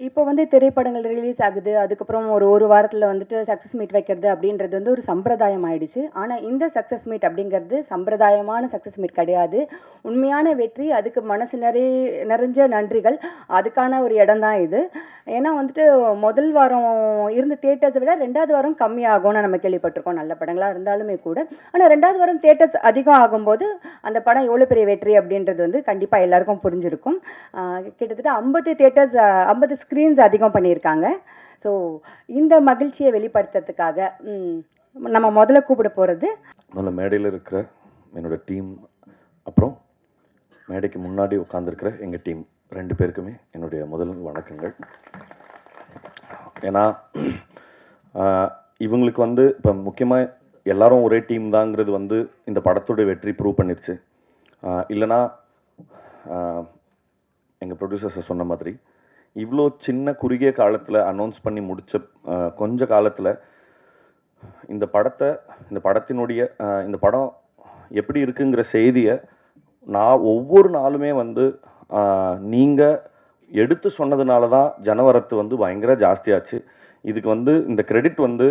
இப்போ வந்து திரைப்படங்கள் ரிலீஸ் ஆகுது. அதுக்கப்புறம் ஒரு வாரத்தில வந்துட்டு சக்ஸஸ் மீட் வைக்கிறது அப்படின்றது வந்து ஒரு சம்பிரதாயம் ஆயிடுச்சு. ஆனா இந்த சக்ஸஸ் மீட் அப்படிங்கிறது சம்பிரதாயமான சக்ஸஸ் மீட் கிடையாது. உண்மையான வெற்றி, அதுக்கு மனசு நிறைஞ்ச நன்றிகள். அதுக்கான ஒரு இடம் தான் இது. ஏன்னா வந்துட்டு முதல் வாரம் இருந்த தியேட்டர்ஸை விட 2வது வாரம் கம்மியாகும்னு நம்ம கேள்விப்பட்டிருக்கோம். நல்ல படங்களா இருந்தாலுமே கூட. ஆனா 2வது வாரம் தியேட்டர்ஸ் அதிகம் ஆகும்போது, அந்த படம் எவ்வளோ பெரிய வெற்றி அப்படின்றது வந்து கண்டிப்பா எல்லாருக்கும் புரிஞ்சிருக்கும். கிட்டத்தட்ட 50 தியேட்டர்ஸ் 50 ஸ்க்ரீன்ஸ் அதிகம் பண்ணியிருக்காங்க. ஸோ இந்த மகிழ்ச்சியை வெளிப்படுத்துறதுக்காக நம்ம முதல்ல கூப்பிட போகிறது முதல்ல மேடையில் இருக்கிற என்னோட டீம், அப்புறம் மேடைக்கு முன்னாடி உட்காந்துருக்கிற எங்கள் டீம் 2 பேருக்குமே என்னுடைய முதல் வணக்கங்கள். ஏன்னா இவங்களுக்கு வந்து இப்போ முக்கியமாக எல்லாரும் ஒரே டீம் தாங்கிறது வந்து இந்த படத்தோட வெற்றி ப்ரூவ் பண்ணிருச்சு. இல்லைனா எங்கள் ப்ரொடியூசர்ஸை சொன்ன மாதிரி இவ்வளோ சின்ன குறுகிய காலத்தில் அனௌன்ஸ் பண்ணி முடித்த கொஞ்ச காலத்தில் இந்த படத்தினுடைய இந்த படம் எப்படி இருக்குங்கிற செய்தியை நான் ஒவ்வொரு நாளுமே வந்து நீங்கள் எடுத்து சொன்னதுனால தான் ஜனவரத்து வந்து பயங்கர ஜாஸ்தியாச்சு. இதுக்கு வந்து இந்த கிரெடிட் வந்து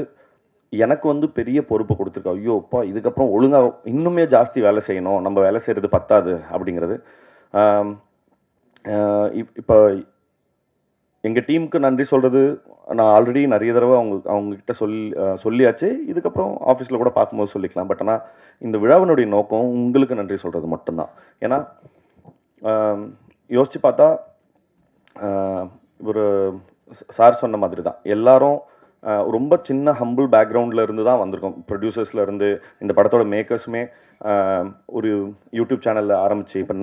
எனக்கு வந்து பெரிய பொறுப்பு கொடுத்துருக்கோம். ஐயோ அப்பா, இதுக்கப்புறம் ஒழுங்காக இன்னுமே ஜாஸ்தி வேலை செய்யணும், நம்ம வேலை செய்கிறது பத்தாது அப்படிங்கிறது. இப்போ எங்கள் டீமுக்கு நன்றி சொல்கிறது நான் ஆல்ரெடி நிறைய தடவை அவங்கக்கிட்ட சொல்லியாச்சு. இதுக்கப்புறம் ஆஃபீஸில் கூட பார்க்கும்போது சொல்லிக்கலாம். பட் ஆனால் இந்த விழாவினுடைய நோக்கம் உங்களுக்கு நன்றி சொல்கிறது மட்டும்தான். ஏன்னா யோசித்து பார்த்தா ஒரு சார் சொன்ன மாதிரி தான் எல்லாரும் ரொம்ப சின்ன ஹம்பிள் பேக்ரவுண்டில் இருந்து தான் வந்திருக்கோம். ப்ரொடியூசர்ஸில் இருந்து இந்த படத்தோட மேக்கர்ஸுமே ஒரு யூடியூப் சேனலில் ஆரம்பித்து இப்போ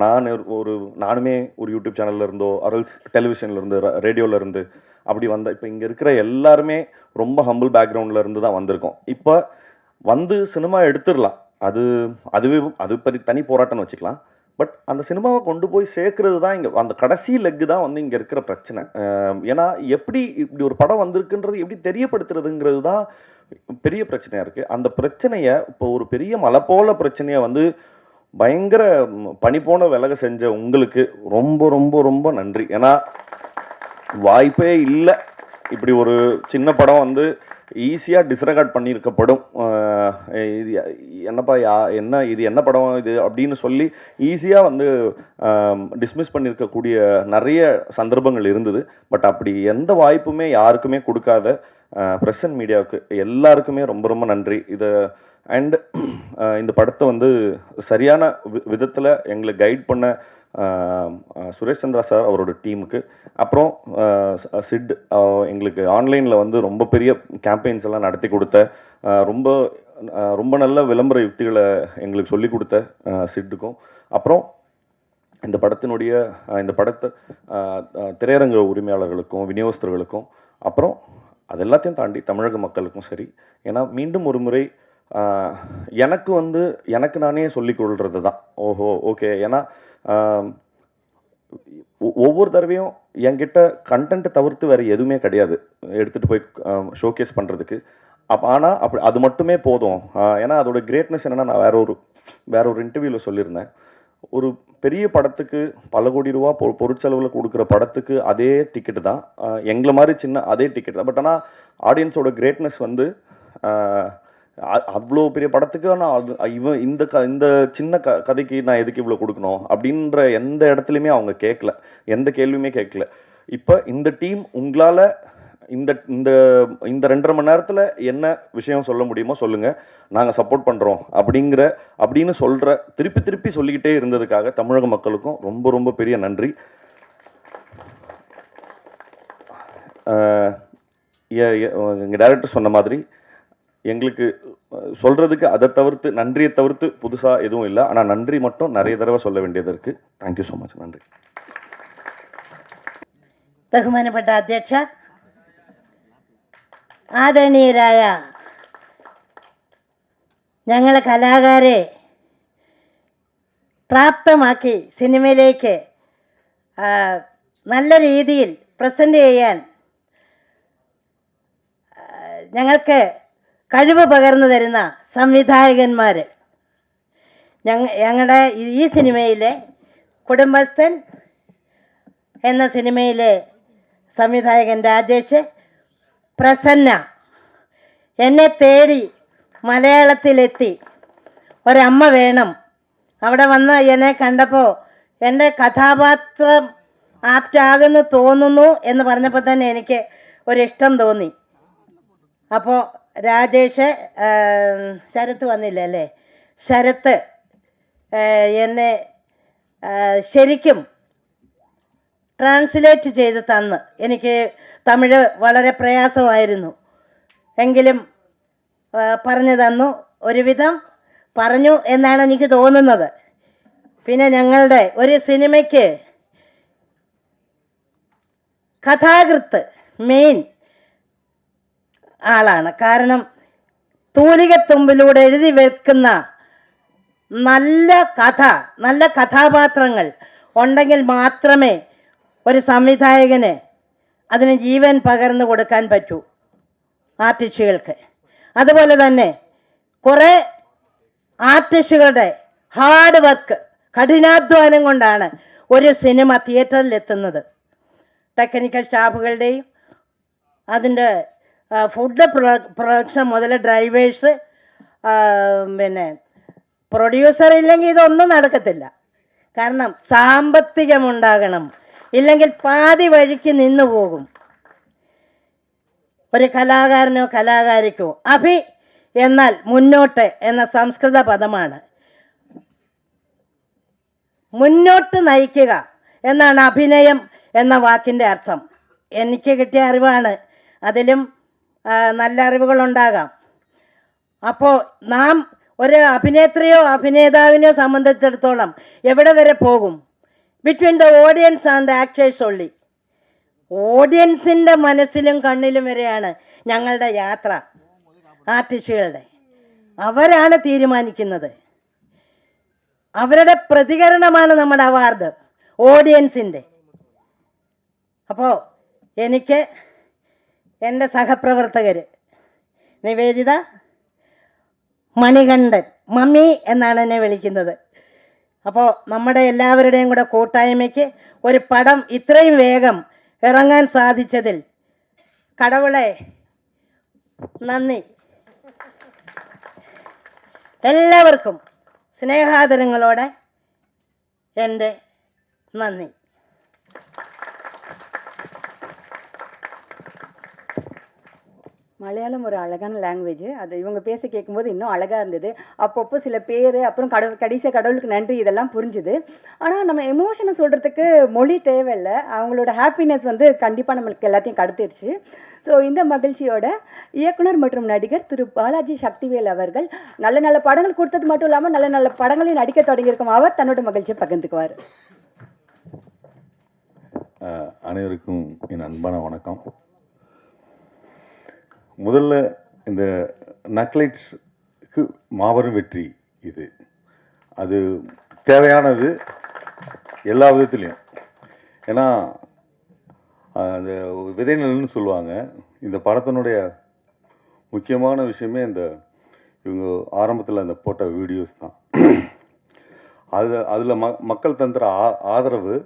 நானுமே ஒரு யூடியூப் சேனலில் இருந்தோ அரல்ஸ் டெலிவிஷனில் இருந்து ரேடியோவில் இருந்து அப்படி வந்த இப்போ இங்கே இருக்கிற எல்லாருமே ரொம்ப ஹம்பிள் பேக்ரவுண்டில் இருந்து தான் வந்திருக்கோம். இப்போ வந்து சினிமா எடுத்துடலாம், அது தனி போராட்டம்னு வச்சுக்கலாம். பட் அந்த சினிமாவை கொண்டு போய் சேர்க்கறது தான் இங்கே அந்த கடைசி லெக்கு தான் வந்து இங்கே இருக்கிற பிரச்சனை. ஏன்னா எப்படி இப்படி ஒரு படம் வந்திருக்குன்றது எப்படி தெரியப்படுத்துறதுங்கிறது தான் பெரிய பிரச்சனையாக இருக்குது. அந்த பிரச்சனையை இப்போ ஒரு பெரிய மலை போல பிரச்சனையை வந்து பயங்கர பனி போன விலக செஞ்ச உங்களுக்கு ரொம்ப ரொம்ப ரொம்ப நன்றி. ஏன்னா வாய்ப்பே இல்லை இப்படி ஒரு சின்ன படம் வந்து ஈஸியாக டிஸ்ரெகார்ட் பண்ணியிருக்கப்படும். இது என்னப்பா இது என்ன படம் இது அப்படின்னு சொல்லி ஈஸியாக வந்து டிஸ்மிஸ் பண்ணியிருக்கக்கூடிய நிறைய சந்தர்ப்பங்கள் இருந்தது. பட் அப்படி எந்த வாய்ப்புமே யாருக்குமே கொடுக்காத ப்ரெஸ் அண்ட் மீடியாவுக்கு எல்லாருக்குமே ரொம்ப ரொம்ப நன்றி. இந்த படத்தை வந்து சரியான விதத்தில் எங்களை கைட் பண்ண சுரேஷ் சந்திரா சார் அவரோட டீமுக்கு, அப்புறம் சிட் எங்களுக்கு ஆன்லைனில் வந்து ரொம்ப பெரிய கேம்பெயின்ஸ் எல்லாம் நடத்தி கொடுத்த ரொம்ப ரொம்ப நல்ல விளம்பர யுக்திகளை எங்களுக்கு சொல்லி கொடுத்த சிட்டுக்கும், அப்புறம் இந்த படத்தை திரையரங்க உரிமையாளர்களுக்கும் விநியோகஸ்தர்களுக்கும், அப்புறம் அது எல்லாத்தையும் தாண்டி தமிழக மக்களுக்கும் சரி. ஏன்னா மீண்டும் ஒரு முறை எனக்கு நானே சொல்லிக்கொள்கிறது தான் ஓகே. ஏன்னா ஒவ்வொரு தடவையும் என்கிட்ட கண்டென்ட்டை தவிர்த்து வேறு எதுவுமே கிடையாது எடுத்துகிட்டு போய் ஷோகேஸ் பண்ணுறதுக்கு. ஆனால் அது மட்டுமே போதும். ஏன்னா அதோட கிரேட்னஸ் என்னென்னா, நான் வேற ஒரு இன்டர்வியூவில் சொல்லியிருந்தேன், ஒரு பெரிய படத்துக்கு பல கோடி ரூபா பொருட்செலவில் கொடுக்குற படத்துக்கு அதே டிக்கெட்டு தான், எங்களை மாதிரி சின்ன அதே டிக்கெட் தான். பட் ஆனால் ஆடியன்ஸோட கிரேட்னஸ் வந்து அவ்வளோ பெரிய படத்துக்கு நான் இந்த சின்ன கதைக்கு நான் எதுக்கு இவ்வளோ கொடுக்கணும் அப்படின்ற எந்த இடத்துலையுமே அவங்க கேட்கல, எந்த கேள்வியுமே கேட்கல. இப்போ இந்த டீம் உங்களால் இந்த இந்த இந்த 2.5 மணி நேரத்தில் என்ன விஷயம் சொல்ல முடியுமோ சொல்லுங்கள், நாங்கள் சப்போர்ட் பண்ணுறோம் அப்படின்னு திருப்பி சொல்லிக்கிட்டே இருந்ததுக்காக தமிழக மக்களுக்கும் ரொம்ப ரொம்ப பெரிய நன்றி. எங்கள் டைரக்டர் சொன்ன மாதிரி எங்களுக்கு சொல்கிறதுக்கு நன்றியை தவிர்த்து புதுசாக எதுவும் இல்லை. ஆனால் நன்றி மட்டும் நிறைய தடவை சொல்ல வேண்டியது இருக்குது. Thank you so much. நன்றி. ബഹുമാനപ്പെട്ട അധ്യക്ഷ, ആദരണീയരായ ഞങ്ങളെ കലാകാരെ പ്രാപ്തമാക്കി സിനിമയിലേക്ക് നല്ല രീതിയിൽ പ്രസൻറ്റ് ചെയ്യാൻ ഞങ്ങൾക്ക് കഴിവ് പകർന്നു തരുന്ന സംവിധായകന്മാർ, ഞങ്ങളുടെ ഈ സിനിമയിലെ കുടുംബസ്ഥൻ എന്ന സിനിമയിലെ സംവിധായകൻ രാജേഷ്, പ്രസന്ന എന്നെ തേടി മലയാളത്തിലെത്തി. ഒരമ്മ വേണം. അവിടെ വന്ന് എന്നെ കണ്ടപ്പോൾ എൻ്റെ കഥാപാത്രം ആപ്റ്റാകുന്നു തോന്നുന്നു എന്ന് പറഞ്ഞപ്പോൾ തന്നെ എനിക്ക് ഒരിഷ്ടം തോന്നി. അപ്പോൾ രാജേഷ്, ശരത്ത് വന്നില്ല അല്ലേ, ശരത്ത് എന്നെ ശരിക്കും ട്രാൻസ്ലേറ്റ് ചെയ്ത് തന്ന്. എനിക്ക് തമിഴ് വളരെ പ്രയാസമായിരുന്നു, എങ്കിലും പറഞ്ഞു തന്നു. ഒരുവിധം പറഞ്ഞു എന്നാണ് എനിക്ക് തോന്നുന്നത്. പിന്നെ ഞങ്ങളുടെ ഒരു സിനിമയ്ക്ക് കഥാകൃത്ത് മെയിൻ ആളാണ്. കാരണം തൂലികത്തുമ്പിലൂടെ എഴുതി വെക്കുന്ന നല്ല കഥ, നല്ല കഥാപാത്രങ്ങൾ ഉണ്ടെങ്കിൽ മാത്രമേ ഒരു സംവിധായകന് അതിന് ജീവൻ പകർന്നു കൊടുക്കാൻ പറ്റൂ ആർട്ടിസ്റ്റുകൾക്ക്. അതുപോലെ തന്നെ കുറേ ആർട്ടിസ്റ്റുകളുടെ ഹാർഡ് വർക്ക്, കഠിനാധ്വാനം കൊണ്ടാണ് ഒരു സിനിമ തിയേറ്ററിലെത്തുന്നത്. ടെക്നിക്കൽ സ്റ്റാഫുകളുടെയും അതിൻ്റെ ഫുഡ് പ്രൊഡക്ഷൻ മുതൽ ഡ്രൈവേഴ്സ്, പിന്നെ പ്രൊഡ്യൂസർ ഇല്ലെങ്കിൽ ഇതൊന്നും നടക്കത്തില്ല. കാരണം സാമ്പത്തികമുണ്ടാകണം, ഇല്ലെങ്കിൽ പാതി വഴിക്ക് നിന്നു പോകും. ഒരു കലാകാരനോ കലാകാരിക്കോ അഭി എന്നാൽ മുന്നോട്ട് എന്ന സംസ്കൃത പദമാണ്. മുന്നോട്ട് നയിക്കുക എന്നാണ് അഭിനയം എന്ന വാക്കിൻ്റെ അർത്ഥം. എനിക്ക് കിട്ടിയ അറിവാണ്, അതിലും നല്ല അറിവുകളുണ്ടാകാം. അപ്പോൾ നാം ഒരു അഭിനേത്രിയോ അഭിനേതാവിനെയോ സംബന്ധിച്ചിടത്തോളം എവിടെ വരെ പോകും? Between the audience and actors only. ഓഡിയൻസിൻ്റെ മനസ്സിലും കണ്ണിലും വരെയാണ് ഞങ്ങളുടെ യാത്ര. ആർട്ടിസ്റ്റുകളുടെ അവരാണ് തീരുമാനിക്കുന്നത്. അവരുടെ പ്രതികരണമാണ് നമ്മുടെ അവാർഡ്, ഓഡിയൻസിൻ്റെ. അപ്പോൾ എനിക്ക് എൻ്റെ സഹപ്രവർത്തകർ നിവേദിത, മണികണ്ഠൻ, മമ്മി എന്നാണ് എന്നെ വിളിക്കുന്നത്. അപ്പോൾ നമ്മുടെ എല്ലാവരുടെയും കൂടെ കൂട്ടായ്മയ്ക്ക് ഒരു പടം ഇത്രയും വേഗം ഇറങ്ങാൻ സാധിച്ചതിൽ കടവുളെ നന്ദി. എല്ലാവർക്കും സ്നേഹാദരങ്ങളോടെ എൻ്റെ നന്ദി. மலையாளம் ஒரு அழகான லாங்குவேஜ். அது இவங்க பேச கேட்கும்போது இன்னும் அழகாக இருந்தது. அப்பப்போ சில பேர், அப்புறம் கடைசியாக கடவுளுக்கு நன்றி, இதெல்லாம் புரிஞ்சுது. ஆனால் நம்ம எமோஷனை சொல்கிறதுக்கு மொழி தேவையில்லை. அவங்களோட ஹாப்பினஸ் வந்து கண்டிப்பாக நம்மளுக்கு எல்லாத்தையும் கடத்திடுச்சு. ஸோ இந்த மகிழ்ச்சியோட இயக்குனர் மற்றும் நடிகர் திரு பாலாஜி சக்திவேல் அவர்கள் நல்ல நல்ல படங்கள் கொடுத்தது மட்டும் இல்லாமல் நல்ல நல்ல படங்களையும் நடிக்க தொடங்கியிருக்கும். அவர் தன்னோட மகிழ்ச்சியை பகிர்ந்துக்குவார். அனைவருக்கும் என் அன்பான வணக்கம். முதல்ல இந்த நக்லைட்ஸ்க்கு மாபெரும் வெற்றி இது. அது தேவையானது எல்லா விதத்துலேயும். ஏன்னா அந்த விதை நெல்லுன்னு சொல்லுவாங்க. இந்த படத்தினுடைய முக்கியமான விஷயமே இந்த இவங்க ஆரம்பத்தில் அந்த போட்ட வீடியோஸ் தான். அதில் மக்கள் தந்துற ஆதரவு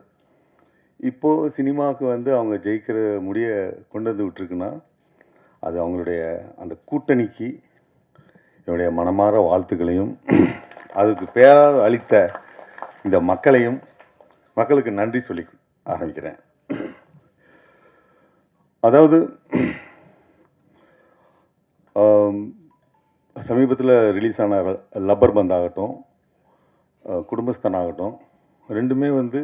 இப்போது சினிமாவுக்கு வந்து அவங்க ஜெயிக்கிற முடிய கொண்டு வந்து விட்டுருக்குன்னா அது அவங்களுடைய அந்த கூட்டணிக்கு என்னுடைய மனமார வாழ்த்துக்களையும், அதுக்கு பேராக அளித்த இந்த மக்களுக்கு நன்றி சொல்லி ஆரம்பிக்கிறேன். அதாவது சமீபத்தில் ரிலீஸ் ஆன லப்பர் பந்த் ஆகட்டும், குடும்பஸ்தன் ஆகட்டும், ரெண்டுமே வந்து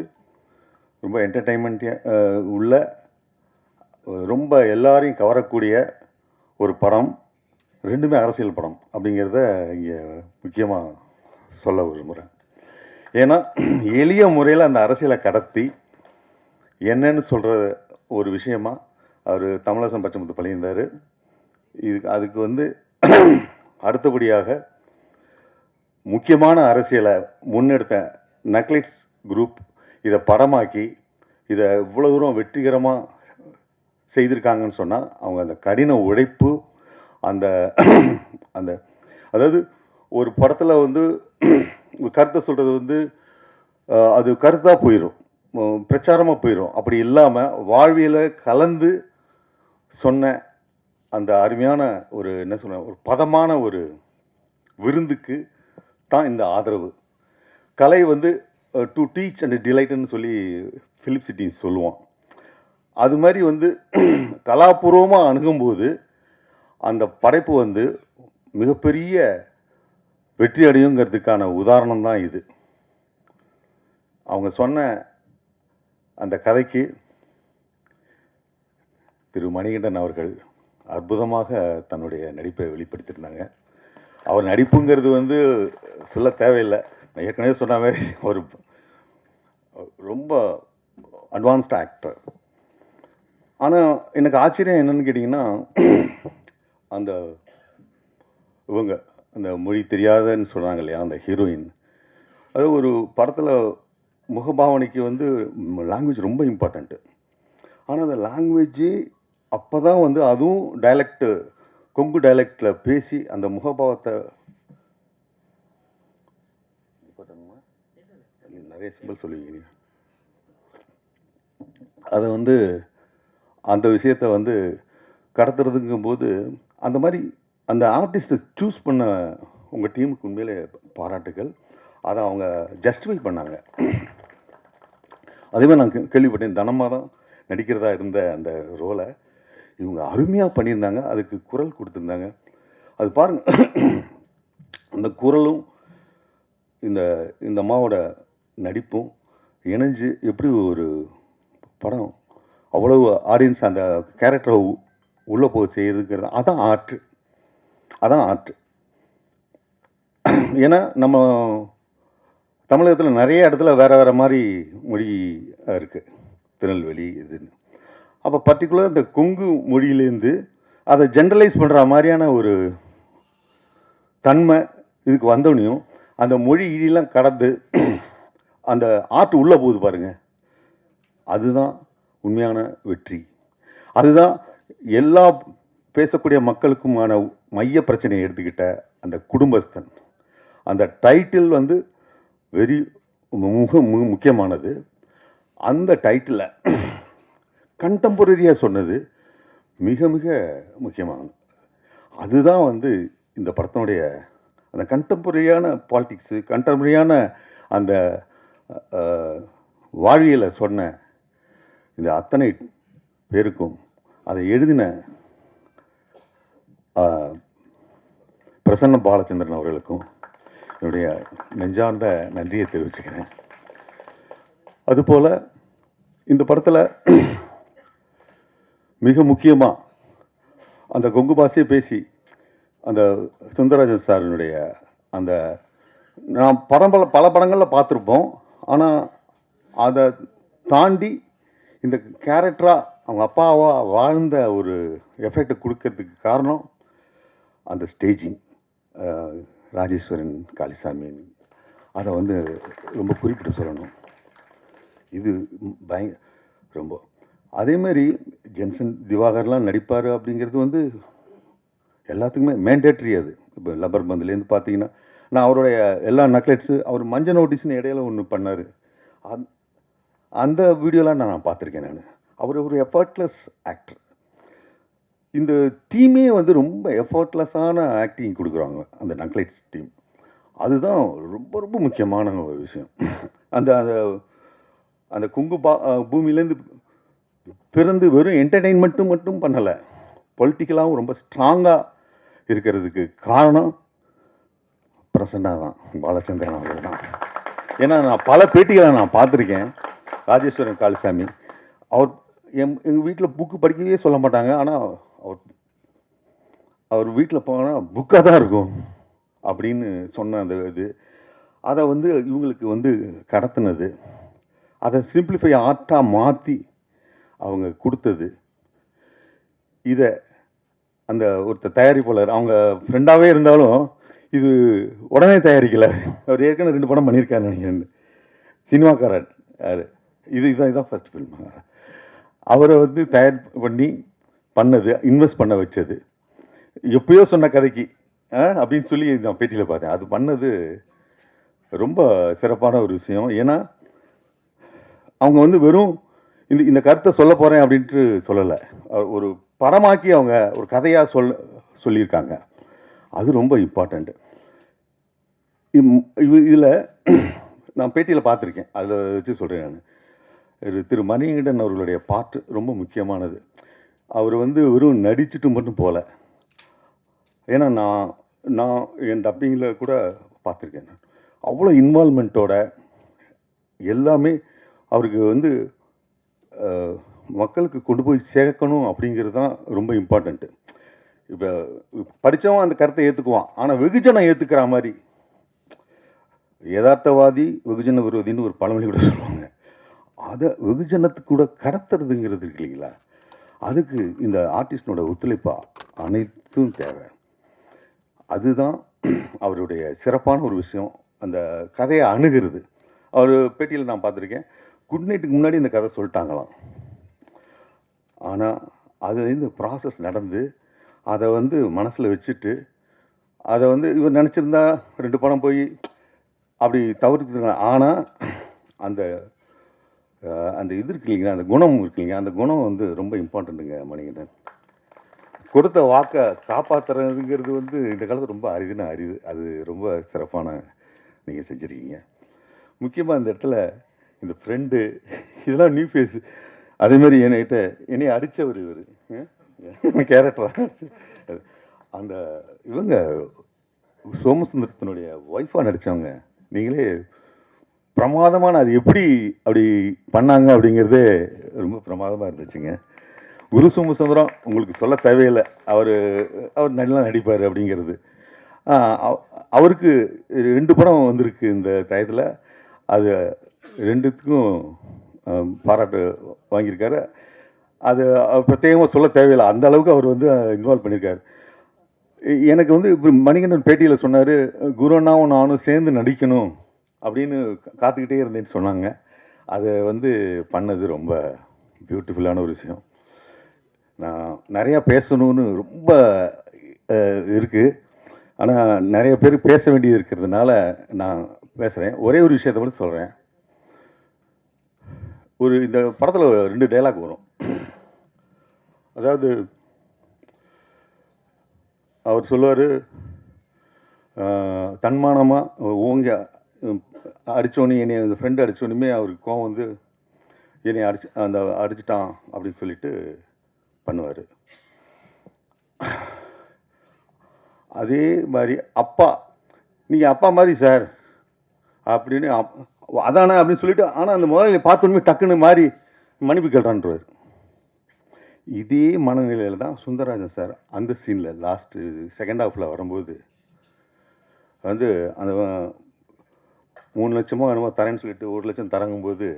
ரொம்ப என்டர்டெயின்மெண்ட்டாக உள்ள, ரொம்ப எல்லாரையும் கவரக்கூடிய ஒரு படம். ரெண்டுமே அரசியல் படம் அப்படிங்கிறத இங்கே முக்கியமாக சொல்ல விரும்புகிறேன். ஏன்னா எளிய முறையில் அந்த அரசியலை கடத்தி என்னன்னு சொல்கிற ஒரு விஷயமா அவர் தமிழரசன் பச்சைமுத்து பழியிருந்தார். அதுக்கு வந்து அடுத்தபடியாக முக்கியமான அரசியலை முன்னெடுத்த நக்லைட்ஸ் குரூப் இதை படமாக்கி இதை இவ்வளோ தூரம் வெற்றிகரமாக செய்திருக்காங்கன்னு சொன்னால் அவங்க அந்த கடின உழைப்பு, அந்த அந்த அதாவது ஒரு படத்தில் வந்து கருத்தை சொல்கிறது வந்து அது கருத்தாக போயிடும். பிரச்சாரமாக போயிடும். அப்படி இல்லாமல் வாழ்வியலை கலந்து சொன்ன அந்த அருமையான ஒரு என்ன சொல்ல ஒரு பதமான ஒரு விருந்துக்கு தான் இந்த ஆதரவு. கலை வந்து டு டீச் அண்ட் டிலைட்னு சொல்லி ஃபிலிப் சிட்டின்ஸ் சொல்லுவான். அது மாதிரி வந்து கலாபூர்வமாக அணுகும்போது அந்த படைப்பு வந்து மிகப்பெரிய வெற்றி அடையுங்கிறதுக்கான உதாரணம் தான் இது. அவங்க சொன்ன அந்த கதைக்கு திரு மணிகண்டன் அவர்கள் அற்புதமாக தன்னுடைய நடிப்பை வெளிப்படுத்தியிருந்தாங்க. அவர் நடிப்புங்கிறது வந்து சொல்ல தேவையில்லை. நான் ஏற்கனவே சொன்ன மாதிரி ஒரு ரொம்ப அட்வான்ஸ்டு ஆக்டர். ஆனால் எனக்கு ஆச்சரியம் என்னன்னு கேட்டிங்கன்னா, அந்த இவங்க அந்த மொழி தெரியாதன்னு சொல்கிறாங்க இல்லையா, அந்த ஹீரோயின், அது ஒரு படத்தில் முகபாவனைக்கு வந்து லாங்குவேஜ் ரொம்ப இம்பார்ட்டண்ட்டு. ஆனால் அந்த லாங்குவேஜ் அப்போ தான் வந்து அதுவும் டைலக்டு கொங்கு டைலக்டில் பேசி அந்த முகபாவத்தை நிறைய சிம்பிள் சொல்லுவீங்க. அதை வந்து அந்த விஷயத்தை வந்து கடத்துறதுங்கும்போது அந்த மாதிரி அந்த ஆர்டிஸ்ட்டை சூஸ் பண்ண உங்கள் டீமுக்கு உண்மையிலே பாராட்டுகள். அதை அவங்க ஜஸ்டிஃபை பண்ணாங்க. அதே மாதிரி நான் கேள்விப்பட்டேன், தனமாக தான் நடிக்கிறதா இருந்த அந்த ரோலை இவங்க அருமையாக பண்ணியிருந்தாங்க. அதுக்கு குரல் கொடுத்துருந்தாங்க. அது பாருங்கள், அந்த குரலும் இந்த இந்த அம்மாவோட நடிப்பும் இணைஞ்சு எப்படி ஒரு படம் அவ்வளவு ஆடியன்ஸ் அந்த கேரக்டரை உள்ளே போய் செய்யுதுங்கிறது அதான் ஆர்ட். அதான் ஆர்ட். ஏன்னா நம்ம தமிழகத்தில் நிறைய இடத்துல வேறு வேறு மாதிரி மொழி இருக்குது, திருநெல்வேலி இதுன்னு. அப்போ பர்டிகுலர் இந்த கொங்கு மொழியிலேருந்து அதை ஜென்ரலைஸ் பண்ணுற மாதிரியான ஒரு தன்மை இதுக்கு வந்தோடனையும் அந்த மொழி இடியெல்லாம் கடந்து அந்த ஆர்ட் உள்ளே போகுது பாருங்கள், அதுதான் உண்மையான வெற்றி. அதுதான் எல்லா பேசக்கூடிய மக்களுக்குமான மைய பிரச்சனையை எடுத்துக்கிட்ட அந்த குடும்பஸ்தன். அந்த டைட்டில் வந்து முக்கியமானது. அந்த டைட்டிலை கண்டெம்பரரியாக சொன்னது மிக மிக முக்கியமானது. அதுதான் வந்து இந்த படத்தினுடைய அந்த கண்டெம்பரரியான பாலிடிக்ஸு, கண்டெம்பரரியான அந்த வாழ்வியலை சொன்ன இந்த அத்தனை பேருக்கும் அதை எழுதின பிரசன்ன பாலச்சந்திரன் அவர்களுக்கும் என்னுடைய நெஞ்சார்ந்த நன்றியை தெரிவிச்சுக்கிறேன். அதுபோல் இந்த படத்தில் மிக முக்கியமாக அந்த கொங்கு பாஷையை பேசி அந்த சுந்தரராஜன் சாரினுடைய அந்த நான் பல படங்களில் பார்த்துருப்போம். ஆனால் அதை தாண்டி இந்த கேரக்டராக அவங்க அப்பாவாக வாழ்ந்த ஒரு எஃபெக்டை கொடுக்கறதுக்கு காரணம் அந்த ஸ்டேஜிங். ராஜேஸ்வரன் காளிசாமி அதை வந்து ரொம்ப குறிப்பிட்டு சொல்லணும். இது ரொம்ப அதேமாதிரி ஜென்சன் திவாகர்லாம் நடிப்பார் அப்படிங்கிறது வந்து எல்லாத்துக்குமே மேண்டேட்ரி. அது இப்போ லப்பர் பந்துலேருந்து பார்த்தீங்கன்னா, நான் அவருடைய எல்லா நக்லெட்ஸு அவர் மஞ்சள் நோட்டீஸ்னு இடையில ஒன்று பண்ணார். அந்த வீடியோலாம் நான் பார்த்துருக்கேன். அவர் ஒரு எஃபர்ட்லெஸ் ஆக்டர். இந்த டீமே வந்து ரொம்ப எஃபர்ட்லெஸ்ஸான ஆக்டிங் கொடுக்குறாங்க அந்த நக்லைட்ஸ் டீம். அதுதான் ரொம்ப ரொம்ப முக்கியமான ஒரு விஷயம். அந்த அந்த அந்த கொங்கு பூமியிலேருந்து பிறந்து வெறும் என்டர்டெயின்மெண்ட்டு மட்டும் பண்ணலை, பொலிட்டிக்கலாகவும் ரொம்ப ஸ்ட்ராங்காக இருக்கிறதுக்கு காரணம் பிரசன்னா தான், பாலச்சந்திரன் அவர்கள் தான். ஏன்னா நான் பல பேட்டிகளை நான் பார்த்துருக்கேன். ராஜேஸ்வரன் காளிசாமி அவர் எங்கள் வீட்டில் புக்கு படிக்கவே சொல்ல மாட்டாங்க. ஆனால் அவர் வீட்டில் போனால் புக்காக தான் இருக்கும் அப்படின்னு சொன்ன அந்த இது, அதை வந்து இவங்களுக்கு வந்து கடத்தினது, அதை சிம்பிளிஃபை ஆர்ட்டாக மாற்றி அவங்க கொடுத்தது. இதை அந்த ஒருத்தர் தயாரிப்பாளர் அவங்க ஃப்ரெண்டாகவே இருந்தாலும் இது உடனே தயாரிக்கலை. அவர் ஏற்கனவே 2 படம் பண்ணியிருக்காரு நினைக்கிறேன். சினிமாக்காரர் யார், இதுதான் ஃபர்ஸ்ட் ஃபில்ம். அவரை வந்து தயார் பண்ணது, இன்வெஸ்ட் பண்ண வச்சது, எப்பயோ சொன்ன கதைக்கு அப்படின்னு சொல்லி நான் பேட்டியில் பார்த்தேன். அது பண்ணது ரொம்ப சிறப்பான ஒரு விஷயம். ஏன்னா அவங்க வந்து வெறும் இந்த கருத்தை சொல்ல போகிறேன் அப்படின்ட்டு சொல்லலை, ஒரு படமாக்கி அவங்க ஒரு கதையாக சொல்லியிருக்காங்க. அது ரொம்ப இம்பார்ட்டண்ட்டு. இதில் நான் பேட்டியில் பார்த்துருக்கேன், அதில் வச்சு சொல்கிறேன் நான். திரு மணிகண்டன் அவர்களுடைய பாட்டு ரொம்ப முக்கியமானது. அவர் வந்து வெறும் நடிச்சுட்டு மட்டும் போகல. ஏன்னா நான் என் டப்பிங்கில் கூட பார்த்துருக்கேன். அவ்வளோ இன்வால்மெண்ட்டோட எல்லாமே அவருக்கு வந்து மக்களுக்கு கொண்டு போய் சேர்க்கணும் அப்படிங்கிறது தான் ரொம்ப இம்பார்ட்டண்ட்டு. இப்போ படித்தவன் அந்த கருத்தை ஏற்றுக்குவான், ஆனால் வெகுஜனம் ஏற்றுக்கிற மாதிரி. யதார்த்தவாதி வெகுஜன விரோதின்னு ஒரு பழமொழி கூட சொல்லுவாங்க. அதை வெகுஜனத்துக்கு கூட கடத்துறதுங்கிறது இருக்கு இல்லைங்களா, அதுக்கு இந்த ஆர்டிஸ்டனோட ஒத்துழைப்பு அனைத்தும் தேவை. அதுதான் அவருடைய சிறப்பான ஒரு விஷயம், அந்த கதையை அணுகிறது. அவர் பேட்டியில் நான் பார்த்துருக்கேன், குட் நைட்டுக்கு முன்னாடி இந்த கதை சொல்லிட்டாங்களாம். ஆனால் அது இந்த ப்ராசஸ் நடந்து அதை வந்து மனசில் வச்சுட்டு அதை வந்து இவர் நினச்சிருந்தா 2 படம் போய் அப்படி தவிர்த்துருங்க. ஆனால் அந்த அந்த இது இருக்கு இல்லைங்க, அந்த குணம் இருக்கு இல்லைங்க, அந்த குணம் வந்து ரொம்ப இம்பார்ட்டண்ட்டுங்க. மணிகண்டன் கொடுத்த வாக்கை காப்பாற்றுறதுங்கிறது வந்து இந்த காலத்தில் ரொம்ப அரிது. அது ரொம்ப சிறப்பான நீங்கள் செஞ்சுருக்கீங்க. முக்கியமாக இந்த இடத்துல இந்த ஃப்ரெண்டு இதெல்லாம் நியூ ஃபேஸு. அதேமாதிரி என்னை அடித்தவர் இவர் கேரக்டராக அந்த இவங்க சோமசுந்தரத்தினுடைய ஒய்ஃபாக நடித்தவங்க, நீங்களே பிரமாதமான அது எப்படி அப்படி பண்ணாங்க அப்படிங்கிறதே ரொம்ப பிரமாதமாக இருந்துச்சுங்க. குரு சோமசுந்தரம் உங்களுக்கு சொல்ல தேவையில்லை, அவர் நல்லா நடிப்பார் அப்படிங்கிறது. அவருக்கு 2 படம் வந்திருக்கு இந்த டயத்தில், அது 2த்துக்கும் பாராட்டு வாங்கியிருக்காரு. அது பிரத்யேகமாக சொல்ல தேவையில்லை, அந்த அளவுக்கு அவர் வந்து இன்வால்வ் பண்ணியிருக்காரு. எனக்கு வந்து இப்போ மணிகண்டன் பேட்டியில் சொன்னார், குருண்ணாவும் நானும் சேர்ந்து நடிக்கணும் அப்படின்னு காத்துக்கிட்டே இருந்தேன்னு சொன்னாங்க. அதை வந்து பண்ணது ரொம்ப பியூட்டிஃபுல்லான ஒரு விஷயம். நான் நிறையா பேசணும்னு ரொம்ப இருக்குது, ஆனால் நிறைய பேர் பேச வேண்டியது இருக்கிறதுனால நான் பேசுகிறேன். ஒரே ஒரு விஷயத்தை மட்டும் சொல்கிறேன். இந்த படத்தில் 2 டைலாக் வரும். அதாவது அவர் சொல்லுவார், தன்மானமாக ஓங்க அடித்தோன்னே என்னை அந்த ஃப்ரெண்டு அடித்தோன்னுமே அவருக்கு கோவம் வந்து என்னை அடிச்சிட்டான் அப்படின்னு சொல்லிட்டு பண்ணுவார். அதே மாதிரி அப்பா, நீங்கள் அப்பா மாதிரி சார் அப்படின்னு அதானே அப்படின்னு சொல்லிட்டு, ஆனால் அந்த முதலாளி பார்த்தோன்னே டக்குன்னு மாதிரி மன்னிப்பு கேள்றான்றார். இதே மனநிலையில் தான் சுந்தரராஜன் சார் அந்த சீனில் லாஸ்ட்டு செகண்ட் ஹாஃபில் வரும்போது வந்து அந்த 3 லட்சமோ என்னமோ தரேன்னு சொல்லிட்டு 1 லட்சம் தரங்கும்போது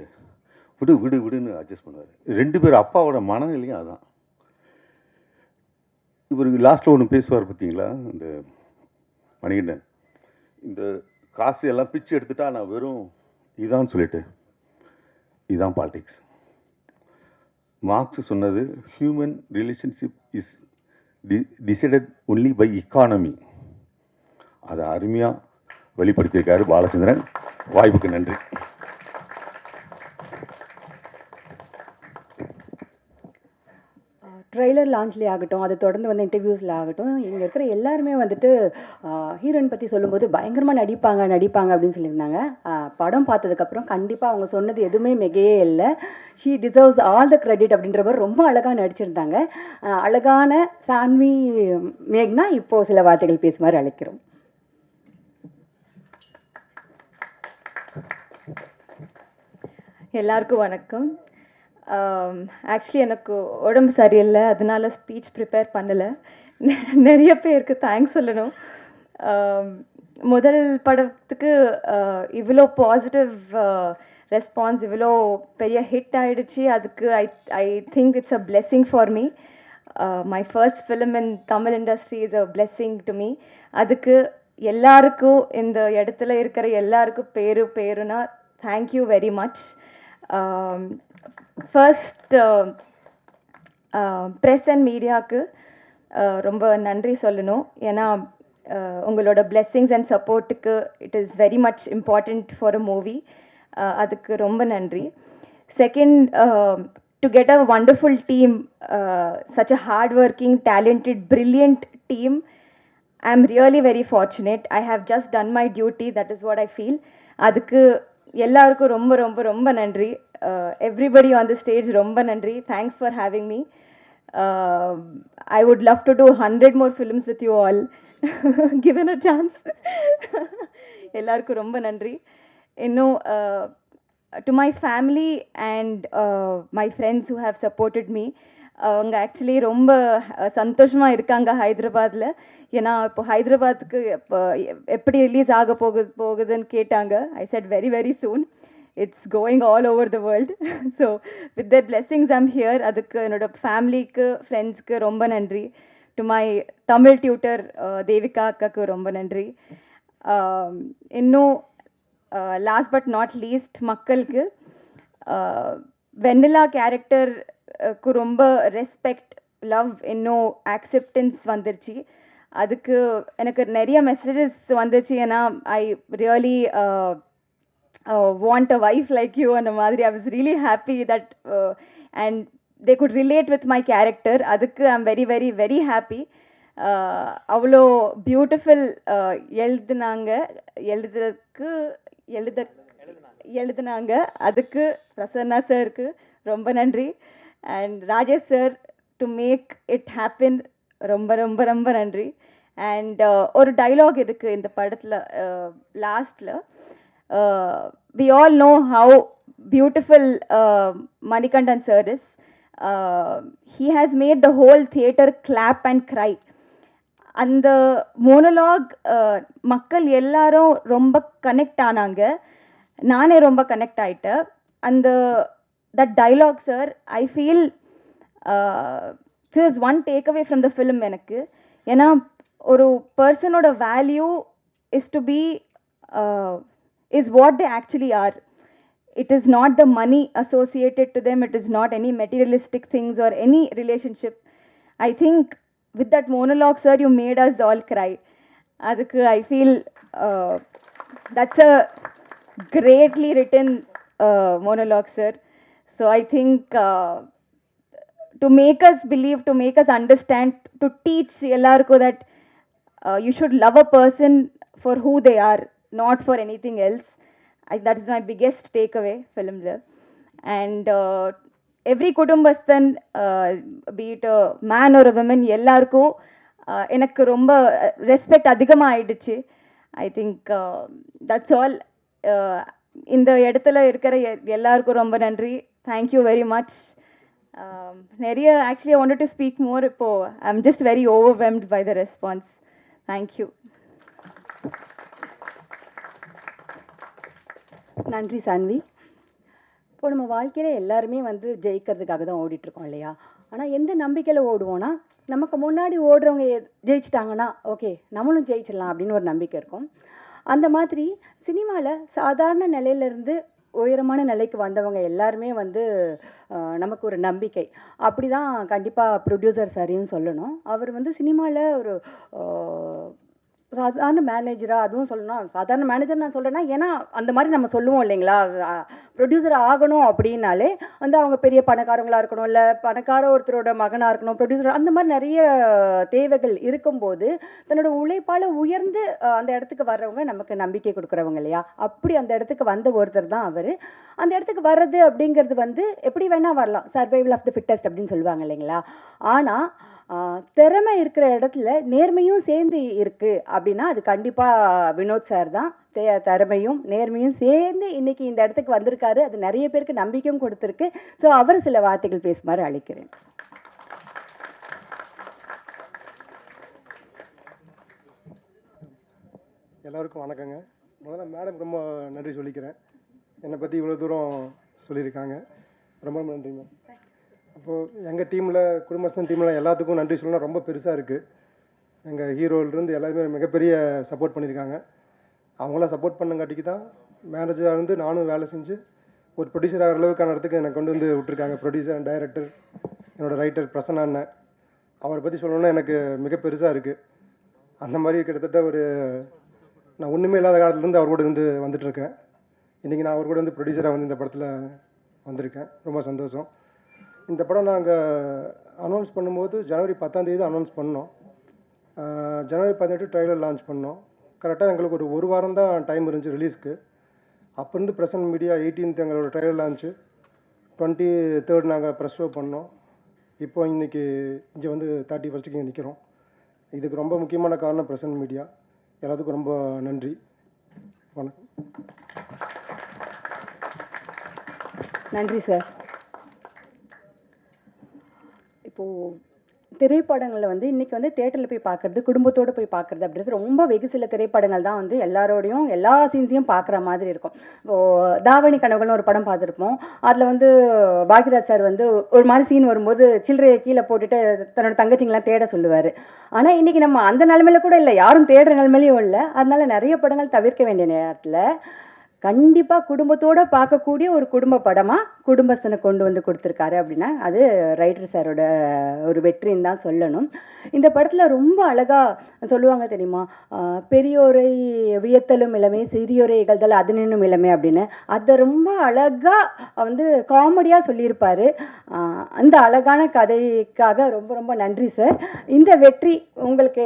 விடுன்னு அட்ஜஸ்ட் பண்ணுவார். 2 பேர் அப்பாவோட மனநிலையும் அதான். இவர் லாஸ்ட்டில் ஒன்று பேசுவார் பார்த்தீங்களா, இந்த மணிகண்டன், இந்த காசு எல்லாம் பிச்சு எடுத்துட்டா நான் வெறும் இதான்னு சொல்லிட்டு, இதுதான் பாலிடிக்ஸ். மார்க்ஸ் சொன்னது, human relationship is decided only by economy. அதை அருமையாக வெளிப்படுத்தியிருக்காரு பாலச்சந்திரன். வாய்ப்புக்கு நன்றி. ட்ரெய்லர் லான்ச்லேயே ஆகட்டும், அதை தொடர்ந்து வந்து இன்டர்வியூஸில் ஆகட்டும், இங்கே இருக்கிற எல்லாருமே வந்துட்டு ஹீரோயின் பற்றி சொல்லும்போது பயங்கரமாக நடிப்பாங்க அப்படின்னு சொல்லியிருந்தாங்க. படம் பார்த்ததுக்கப்புறம் கண்டிப்பாக அவங்க சொன்னது எதுவுமே மிகையே இல்லை. She deserves all the credit அப்படின்ற மாதிரி ரொம்ப அழகாக நடிச்சிருந்தாங்க. அழகான சான்வி மேக்னா இப்போது சில வார்த்தைகள் பேசுமாறு அழைக்கிறோம். எல்லாருக்கும் வணக்கம். ஆக்சுவலி எனக்கு உடம்பு சரியில்லை, அதனால ஸ்பீச் ப்ரிப்பேர் பண்ணலை. நிறைய பேருக்கு தேங்க்ஸ் சொல்லணும். முதல் படத்துக்கு இவ்வளோ பாசிட்டிவ் ரெஸ்பான்ஸ், இவ்வளோ பெரிய ஹிட் ஆகிடுச்சு. அதுக்கு I think it's a blessing for me. My first film in Tamil industry is a blessing to me. அதுக்கு எல்லாருக்கும், இந்த இடத்துல இருக்கிற எல்லாருக்கும் பேருனா thank you very much. First press and மீடியாவுக்கு ரொம்ப நன்றி சொல்லணும். ஏன்னா உங்களோட பிளெஸ்ஸிங்ஸ் அண்ட் சப்போர்ட்டுக்கு it is very much important for a movie. அதுக்கு ரொம்ப நன்றி. Second, to get a wonderful team, such a hardworking, talented, brilliant team, I'm really very fortunate. I have just done my duty. That is what I feel. அதுக்கு எல்லாருக்கும் ரொம்ப ரொம்ப ரொம்ப நன்றி. Everybody on the stage ரொம்ப நன்றி. Thanks for having me. I would love to do 100 more films with you all, given a chance. எல்லாருக்கும் ரொம்ப நன்றி. இன்னும் to my family and my friends who have supported me, அவங்க actually ரொம்ப சந்தோஷமாக இருக்காங்க ஹைதராபாத்தில். ஏன்னா இப்போ ஹைதராபாத்துக்கு இப்போ எப்படி ரிலீஸ் ஆக போகுதுன்னு கேட்டாங்க. ஐ said very very soon. It's going all over the world. So with their blessings I'm here. அதுக்கு என்னோட ஃபேமிலிக்கு, ஃப்ரெண்ட்ஸ்க்கு ரொம்ப நன்றி. To my Tamil tutor Devika அக்காவுக்கு ரொம்ப நன்றி. இன்னும் லாஸ்ட் பட் நாட் லீஸ்ட் மக்களுக்கு வெண்ணிலா கேரக்டருக்கு ரொம்ப ரெஸ்பெக்ட், லவ், இன்னும் ஆக்செப்டன்ஸ் வந்துருச்சு. அதுக்கு எனக்கு நிறைய மெசேஜஸ் வந்துருச்சு. ஏன்னா I really want a wife like you அந்த மாதிரி. I was really happy that and they could relate with my character. அதுக்கு I am very very very happy. அவ்வளோ பியூட்டிஃபுல் எழுதுனாங்க. அதுக்கு பிரசன்னா சாருக்கு ரொம்ப நன்றி. And Rajesh sir, to make it happen, ரொம்ப ரொம்ப ரொம்ப நன்றி. அண்ட் ஒரு டைலாக் இருக்குது இந்த படத்தில் லாஸ்டில். We all know how beautiful Manikandan sir is. He has made the whole theatre clap and cry. அந்த மோனோலாக் மக்கள் எல்லாரும் ரொம்ப கனெக்ட் ஆனாங்க. நானே ரொம்ப கனெக்ட் ஆகிட்டேன். அந்த that dialogue sir, I feel this is one take away from the film எனக்கு. ஏன்னா ஒரு பர்சனோட value is to be is what they actually are. It is not the money associated to them. It is not any materialistic things or any relationship. I think with that monologue, sir, you made us all cry. Adukku I feel that's a greatly written monologue, sir. So I think to make us believe, to make us understand, to teach ellarku that you should love a person for who they are, not for anything else. That is my biggest takeaway film la. And every kudumbasthan, be it a man or a woman, ellarku enakku romba respect adhigama aiduchu. I think that's all. இந்த இடத்துல இருக்கிற எல்லாருக்கும் ரொம்ப நன்றி. Thank you very much. நிறைய actually I wanted to speak more. இப்போ I'm just very overwhelmed by the response. Thank you. நன்றி சான்வி. இப்போ நம்ம வாழ்க்கையில் எல்லாருமே வந்து ஜெயிக்கிறதுக்காக தான் ஓடிட்டுருக்கோம் இல்லையா? ஆனால் எந்த நம்பிக்கையில் ஓடுவோன்னா, நமக்கு முன்னாடி ஓடுறவங்க ஜெயிச்சிட்டாங்கன்னா ஓகே நம்மளும் ஜெயிச்சிடலாம் அப்படின்னு ஒரு நம்பிக்கை இருக்கும். அந்த மாதிரி சினிமாவில் சாதாரண நிலையிலேருந்து உயரமான நிலைக்கு வந்தவங்க எல்லாருமே வந்து நமக்கு ஒரு நம்பிக்கை. அப்படி தான் கண்டிப்பாக ப்ரொடியூசர் சாரையும் சொல்லணும். அவர் வந்து சினிமாவில் ஒரு சாதாரண மேனேஜராக, அதுவும் சொல்லணும் சாதாரண மேனேஜர் நான் சொல்கிறேன்னா, ஏன்னா அந்த மாதிரி நம்ம சொல்லுவோம் இல்லைங்களா, ப்ரொடியூசர் ஆகணும் அப்படின்னாலே வந்து அவங்க பெரிய பணக்காரங்களாக இருக்கணும், இல்லை பணக்கார ஒருத்தரோட மகனாக இருக்கணும், ப்ரொடியூசர், அந்த மாதிரி நிறைய தேவைகள் இருக்கும்போது தன்னோட உழைப்பால் உயர்ந்து அந்த இடத்துக்கு வர்றவங்க நமக்கு நம்பிக்கை கொடுக்குறவங்க இல்லையா? அப்படி அந்த இடத்துக்கு வந்த ஒருத்தர் தான் அவர். அந்த இடத்துக்கு வர்றது அப்படிங்கிறது வந்து எப்படி வேணால் வரலாம், சர்வைவல் ஆஃப் த ஃபிட்டஸ்ட் அப்படின்னு சொல்லுவாங்க இல்லைங்களா? ஆனால் திறமை இருக்கிற இடத்துல நேர்மையும் சேர்ந்து இருக்குது அப்படின்னா அது கண்டிப்பாக வினோத் சார் தான். திறமையும் நேர்மையும் சேர்ந்து இன்னைக்கு இந்த இடத்துக்கு வந்திருக்காரு. அது நிறைய பேருக்கு நம்பிக்கையும் கொடுத்துருக்கு. ஸோ அவர் சில வார்த்தைகள் பேசுமாறு அழைக்கிறேன். எல்லாருக்கும் வணக்கங்க. முதல்ல மேடம் ரொம்ப நன்றி சொல்லிக்கிறேன். என்னை பற்றி இவ்வளோ தூரம் சொல்லியிருக்காங்க, ரொம்ப ரொம்ப நன்றி மேம். அப்போது எங்கள் டீமில், குடும்பஸ்தன் டீமில் எல்லாத்துக்கும் நன்றி சொல்லணும். ரொம்ப பெருசாக இருக்குது. எங்கள் ஹீரோலேருந்து எல்லாருமே மிகப்பெரிய சப்போர்ட் பண்ணியிருக்காங்க. அவங்களாம் சப்போர்ட் பண்ணங்காட்டிக்கு தான் மேனேஜராக இருந்து நானும் வேலை செஞ்சு ஒரு ப்ரொடியூசர் ஆகிற அளவுக்கான இடத்துக்கு என்னை கொண்டு வந்து விட்டுருக்காங்க. ப்ரொடியூசர் அண்ட் டைரக்டர், என்னோடய ரைட்டர் பிரசன்னா அண்ணன், அவரை பற்றி சொல்லணுன்னா எனக்கு மிக பெருசாக இருக்குது. அந்த மாதிரி கிட்டத்தட்ட ஒரு நான் ஒன்றுமே இல்லாத காலத்துலேருந்து அவர் கூட இருந்து வந்துட்டுருக்கேன். இன்றைக்கி நான் அவர் கூட வந்து ப்ரொடியூசராக வந்து இந்த படத்தில் வந்திருக்கேன். ரொம்ப சந்தோஷம். இந்த படம் நாங்கள் அனௌன்ஸ் பண்ணும்போது ஜனவரி 10ஆம் தேதி அனௌன்ஸ் பண்ணோம். ஜனவரி 18 ட்ரைலர் லான்ச் பண்ணோம். கரெக்டாக எங்களுக்கு ஒரு வாரம் தான் டைம் இருந்துச்சு ரிலீஸ்க்கு. அப்போ இருந்து பிரசன்ட் மீடியா 18th எங்களோட ட்ரைலர் லான்ச்சு, 23rd நாங்கள் ப்ரெஸ் ஷோ பண்ணோம். இப்போ இன்றைக்கி இங்கே வந்து 31st இங்கே நிற்கிறோம். இதுக்கு ரொம்ப முக்கியமான காரணம் பிரசன்ட் மீடியா. எல்லாத்துக்கும் ரொம்ப நன்றி. வணக்கம். நன்றி சார். இப்போது திரைப்படங்களில் வந்து இன்றைக்கி வந்து தேட்டரில் போய் பார்க்குறது, குடும்பத்தோடு போய் பார்க்குறது அப்படின்றது ரொம்ப வெகு சில திரைப்படங்கள் தான் வந்து எல்லாரோடையும் எல்லா சீன்ஸையும் பார்க்குற மாதிரி இருக்கும். இப்போது தாவணி கனவுகள்னு ஒரு படம் பார்த்துருப்போம். அதில் வந்து பாக்யராஜ் சார் வந்து ஒரு மாதிரி சீன் வரும்போது சில்லறையை கீழே போட்டுட்டு தன்னோட தங்கச்சிங்களாம் தேட சொல்லுவார். ஆனால் இன்றைக்கி நம்ம அந்த நிலமையில கூட இல்லை, யாரும் தேடுற நிலமையிலையும் இல்லை. அதனால நிறைய படங்கள் தவிர்க்க வேண்டிய நேரத்தில் கண்டிப்பாக குடும்பத்தோடு பார்க்கக்கூடிய ஒரு குடும்ப படமாக குடும்பஸ்தனை கொண்டு வந்து கொடுத்துருக்காரு அப்படின்னா அது ரைட்டர் சாரோட ஒரு வெற்றின்னு தான் சொல்லணும். இந்த படத்தில் ரொம்ப அழகாக சொல்லுவாங்க தெரியுமா, பெரியோரை வியத்தலும் இளமை, சிறியோரை இகழ்தல் அதனினும் இளமை அப்படின்னு. அதை ரொம்ப அழகாக வந்து காமெடியாக சொல்லியிருப்பார். அந்த அழகான கதைக்காக ரொம்ப ரொம்ப நன்றி சார். இந்த வெற்றி உங்களுக்கு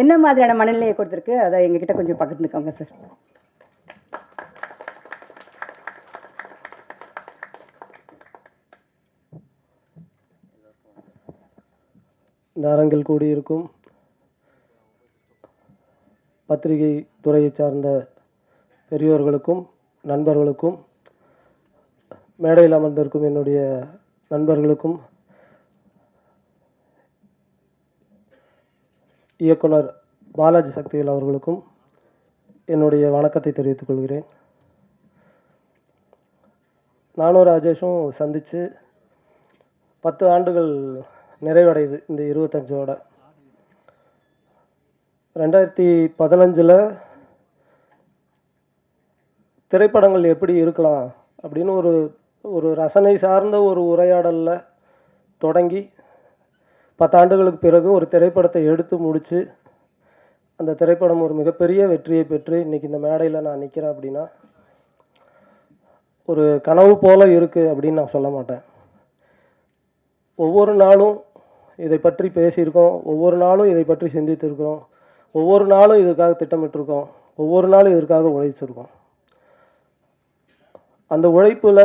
என்ன மாதிரியான மனநிலையை கொடுத்துருக்கு, அதை எங்ககிட்ட கொஞ்சம் பகிர்ந்துக்கோங்க சார். இந்த அரங்கில் கூடியிருக்கும் பத்திரிகை துறையை சார்ந்த பெரியோர்களுக்கும் நண்பர்களுக்கும், மேடையில் அமர்ந்திருக்கும் என்னுடைய நண்பர்களுக்கும், இயக்குனர் பாலாஜி சக்திவேல் அவர்களுக்கும் என்னுடைய வணக்கத்தை தெரிவித்துக் கொள்கிறேன். நானும் ராஜேஷும் சந்தித்து 10 ஆண்டுகள் நிறைவடையுது இந்த 25ஓட. 2015 திரைப்படங்கள் எப்படி இருக்கலாம் அப்படின்னு ஒரு ரசனை சார்ந்த ஒரு உரையாடலில் தொடங்கி 10 ஆண்டுகளுக்கு பிறகு ஒரு திரைப்படத்தை எடுத்து முடித்து அந்த திரைப்படம் ஒரு மிகப்பெரிய வெற்றியை பெற்று இன்றைக்கி இந்த மேடையில் நான் நிற்கிறேன் அப்படின்னா ஒரு கனவு போல் இருக்குது அப்படின்னு நான் சொல்ல மாட்டேன். ஒவ்வொரு நாளும் இதை பற்றி பேசியிருக்கோம், ஒவ்வொரு நாளும் இதை பற்றி சிந்தித்திருக்கிறோம், ஒவ்வொரு நாளும் இதற்காக திட்டமிட்டிருக்கோம், ஒவ்வொரு நாளும் இதற்காக உழைச்சிருக்கோம். அந்த உழைப்பில்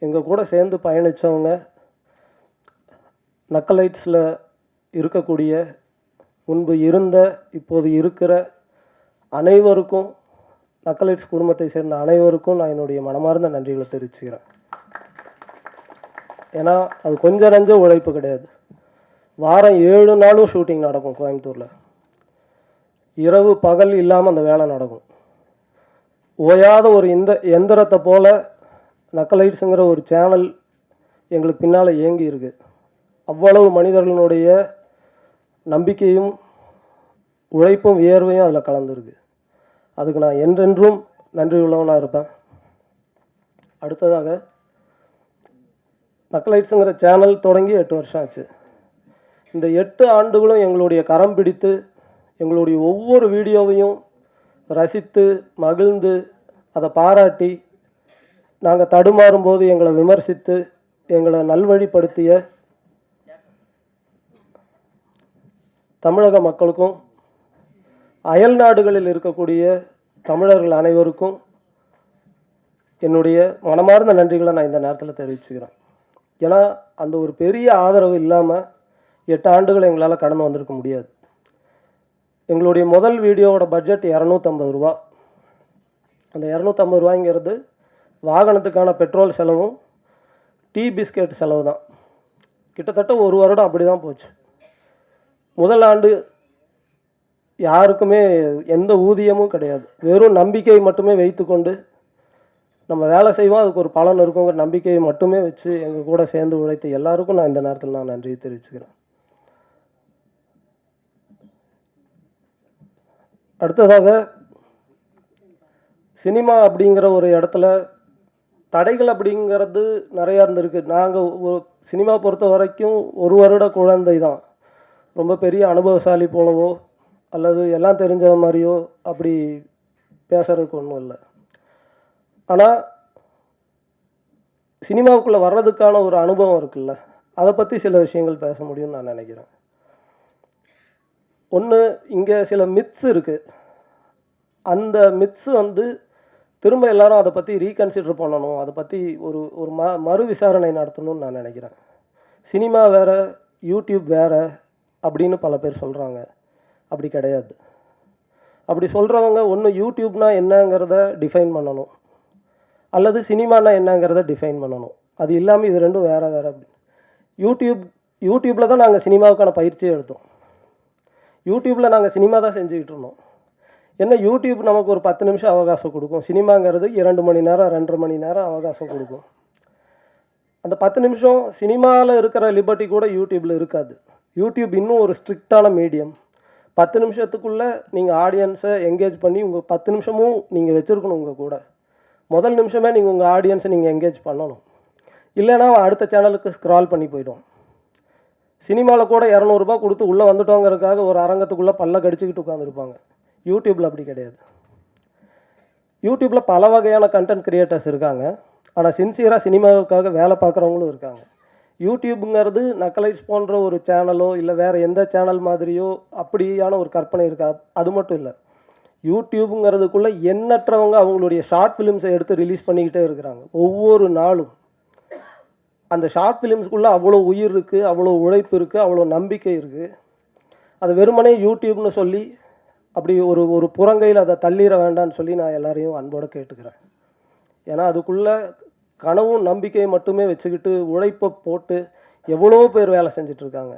எங்கள் கூட சேர்ந்து பயணித்தவங்க, நக்கலைட்ஸில் இருக்கக்கூடிய, முன்பு இருந்த, இப்போது இருக்கிற அனைவருக்கும், நக்கலைட்ஸ் குடும்பத்தை சேர்ந்த அனைவருக்கும் நான் என்னுடைய மனமார்ந்த நன்றிகளை தெரிவிச்சுக்கிறேன். ஏன்னா அது கொஞ்சம் நஞ்ச உழைப்பு கிடையாது. வாரம் 7 நாளும் ஷூட்டிங் நடக்கும் கோயம்புத்தூரில். இரவு பகல் இல்லாமல் அந்த வேலை நடக்கும். ஓயாத ஒரு எந்திரத்தை போல் நக்கலைட்ஸுங்கிற ஒரு சேனல் எங்களுக்கு பின்னால் இயங்கி இருக்கு. அவ்வளவு மனிதர்களுடைய நம்பிக்கையும் உழைப்பும் வியர்வையும் அதில் கலந்துருக்கு. அதுக்கு நான் என்றென்றும் நன்றி உள்ளவனாக இருப்பேன். அடுத்ததாக, நக்கலைட்ஸுங்கிற சேனல் தொடங்கி 8 வருஷம் ஆச்சு. இந்த 8 ஆண்டுகளும் எங்களுடைய கரம் பிடித்து எங்களுடைய ஒவ்வொரு வீடியோவையும் ரசித்து மகிழ்ந்து அதை பாராட்டி நாங்கள் தடுமாறும்போது எங்களை விமர்சித்து எங்களை நல்வழிப்படுத்திய தமிழக மக்களுக்கும் அயல் நாடுகளில் இருக்கக்கூடிய தமிழர்கள் அனைவருக்கும் என்னுடைய மனமார்ந்த நன்றிகளை நான் இந்த நேரத்தில் தெரிவிச்சுக்கிறேன். ஏன்னா அந்த ஒரு பெரிய ஆதரவு இல்லாமல் 8 ஆண்டுகள் எங்களால் கடந்து வந்திருக்க முடியாது. எங்களுடைய முதல் வீடியோவோட பட்ஜெட் 250 ரூபா. அந்த 250 ரூபாய்ங்கிறது வாகனத்துக்கான பெட்ரோல் செலவும் டீ பிஸ்கெட் செலவு தான். கிட்டத்தட்ட 1 வருடம் அப்படி தான் போச்சு. முதல் ஆண்டு யாருக்குமே எந்த ஊதியமும் கிடையாது. வெறும் நம்பிக்கை மட்டுமே வைத்துக்கொண்டு நம்ம வேலை செய்வோம், அதுக்கு ஒரு பலன் இருக்குங்கிற நம்பிக்கையை மட்டுமே வச்சு எங்கள் கூட சேர்ந்து உழைத்த எல்லாருக்கும் நான் இந்த நேரத்தில் நான் நன்றி தெரிவிச்சுக்கிறேன். அடுத்ததாக, சினிமா அப்படிங்கிற ஒரு இடத்துல தடைகள் அப்படிங்கிறது நிறையா இருந்திருக்கு. நாங்கள் சினிமா பொறுத்த வரைக்கும் 1 வருட குழந்தை தான். ரொம்ப பெரிய அனுபவசாலி போலவோ அல்லது எல்லாம் தெரிஞ்ச மாதிரியோ அப்படி பேசுகிறதுக்கு ஒன்றும் இல்லை. ஆனால் சினிமாவுக்குள்ளே வர்றதுக்கான ஒரு அனுபவம் இருக்குல்ல, அதை பற்றி சில விஷயங்கள் பேச முடியும்னு நான் நினைக்கிறேன். ஒன்று, இங்கே சில மித்ஸ் இருக்குது. அந்த மித்ஸ் வந்து திரும்ப எல்லாரும் அதை பற்றி ரீகன்சிடர் பண்ணணும், அதை பற்றி ஒரு ஒரு மறு விசாரணை நடத்தணும்னு நான் நினைக்கிறேன். சினிமா வேறு, யூடியூப் வேறு அப்படின்னு பல பேர் சொல்கிறாங்க. அப்படி கிடையாது. அப்படி சொல்கிறவங்க ஒன்று யூடியூப்னா என்னங்கிறத டிஃபைன் பண்ணணும், அல்லது சினிமானா என்னங்கிறத டிஃபைன் பண்ணணும். அது இல்லாமல் இது ரெண்டும் வேறு வேறு. யூடியூப்பில் தான் நாங்கள் சினிமாவுக்கான பயிற்சியை எடுத்தோம். யூடியூப்பில் நாங்கள் சினிமா தான் செஞ்சுக்கிட்டு இருந்தோம். என்ன, யூடியூப் நமக்கு ஒரு 10 நிமிஷம் அவகாசம் கொடுக்கும், சினிமாங்கிறது 2 மணி நேரம் 2.5 மணி நேரம் அவகாசம் கொடுக்கும். அந்த 10 நிமிஷம் சினிமாவில் இருக்கிற லிபர்ட்டி கூட யூடியூப்பில் இருக்காது. யூடியூப் இன்னும் ஒரு ஸ்ட்ரிக்டான மீடியம். 10 நிமிஷத்துக்குள்ளே நீங்கள் ஆடியன்ஸை என்கேஜ் பண்ணி உங்கள் 10 நிமிஷமும் நீங்கள் வச்சுருக்கணும். உங்கள் கூட முதல் நிமிஷமே நீங்கள் உங்கள் ஆடியன்ஸை நீங்கள் என்கேஜ் பண்ணணும். இல்லைன்னா அடுத்த சேனலுக்கு ஸ்க்ரால் பண்ணி போய்டும். சினிமாவில் கூட 200 ரூபா கொடுத்து உள்ளே வந்துட்டோங்கிறதுக்காக ஒரு அரங்கத்துக்குள்ளே பல்ல கடிச்சிக்கிட்டு உட்காந்துருப்பாங்க. யூடியூப்பில் அப்படி கிடையாது. யூடியூப்பில் பல வகையான கண்டென்ட் கிரியேட்டர்ஸ் இருக்காங்க. ஆனால் சின்சியராக சினிமாவுக்காக வேலை பார்க்குறவங்களும் இருக்காங்க. யூடியூப்புங்கிறது நக்கலைட்ஸ் போன்ற ஒரு சேனலோ இல்லை வேறு எந்த சேனல் மாதிரியோ அப்படியான ஒரு கற்பனை இருக்கா? அது மட்டும் இல்லை. யூடியூப்புங்கிறதுக்குள்ளே எண்ணற்றவங்க அவங்களுடைய ஷார்ட் ஃபிலிம்ஸை எடுத்து ரிலீஸ் பண்ணிக்கிட்டே இருக்கிறாங்க ஒவ்வொரு நாளும். அந்த ஷார்ட் ஃபிலிம்ஸ்குள்ளே அவ்வளோ உயிர் இருக்குது, அவ்வளோ உழைப்பு இருக்குது, அவ்வளோ நம்பிக்கை இருக்குது. அது வெறுமனே யூடியூப்னு சொல்லி அப்படி ஒரு புறங்கையில் அதை தள்ளிட வேண்டான்னு சொல்லி நான் எல்லாரையும் அன்போடு கேட்டுக்கிறேன். ஏன்னா அதுக்குள்ளே கனவும் நம்பிக்கையை மட்டுமே வச்சுக்கிட்டு உழைப்பை போட்டு எவ்வளோ பேர் வேலை செஞ்சிட்ருக்காங்க.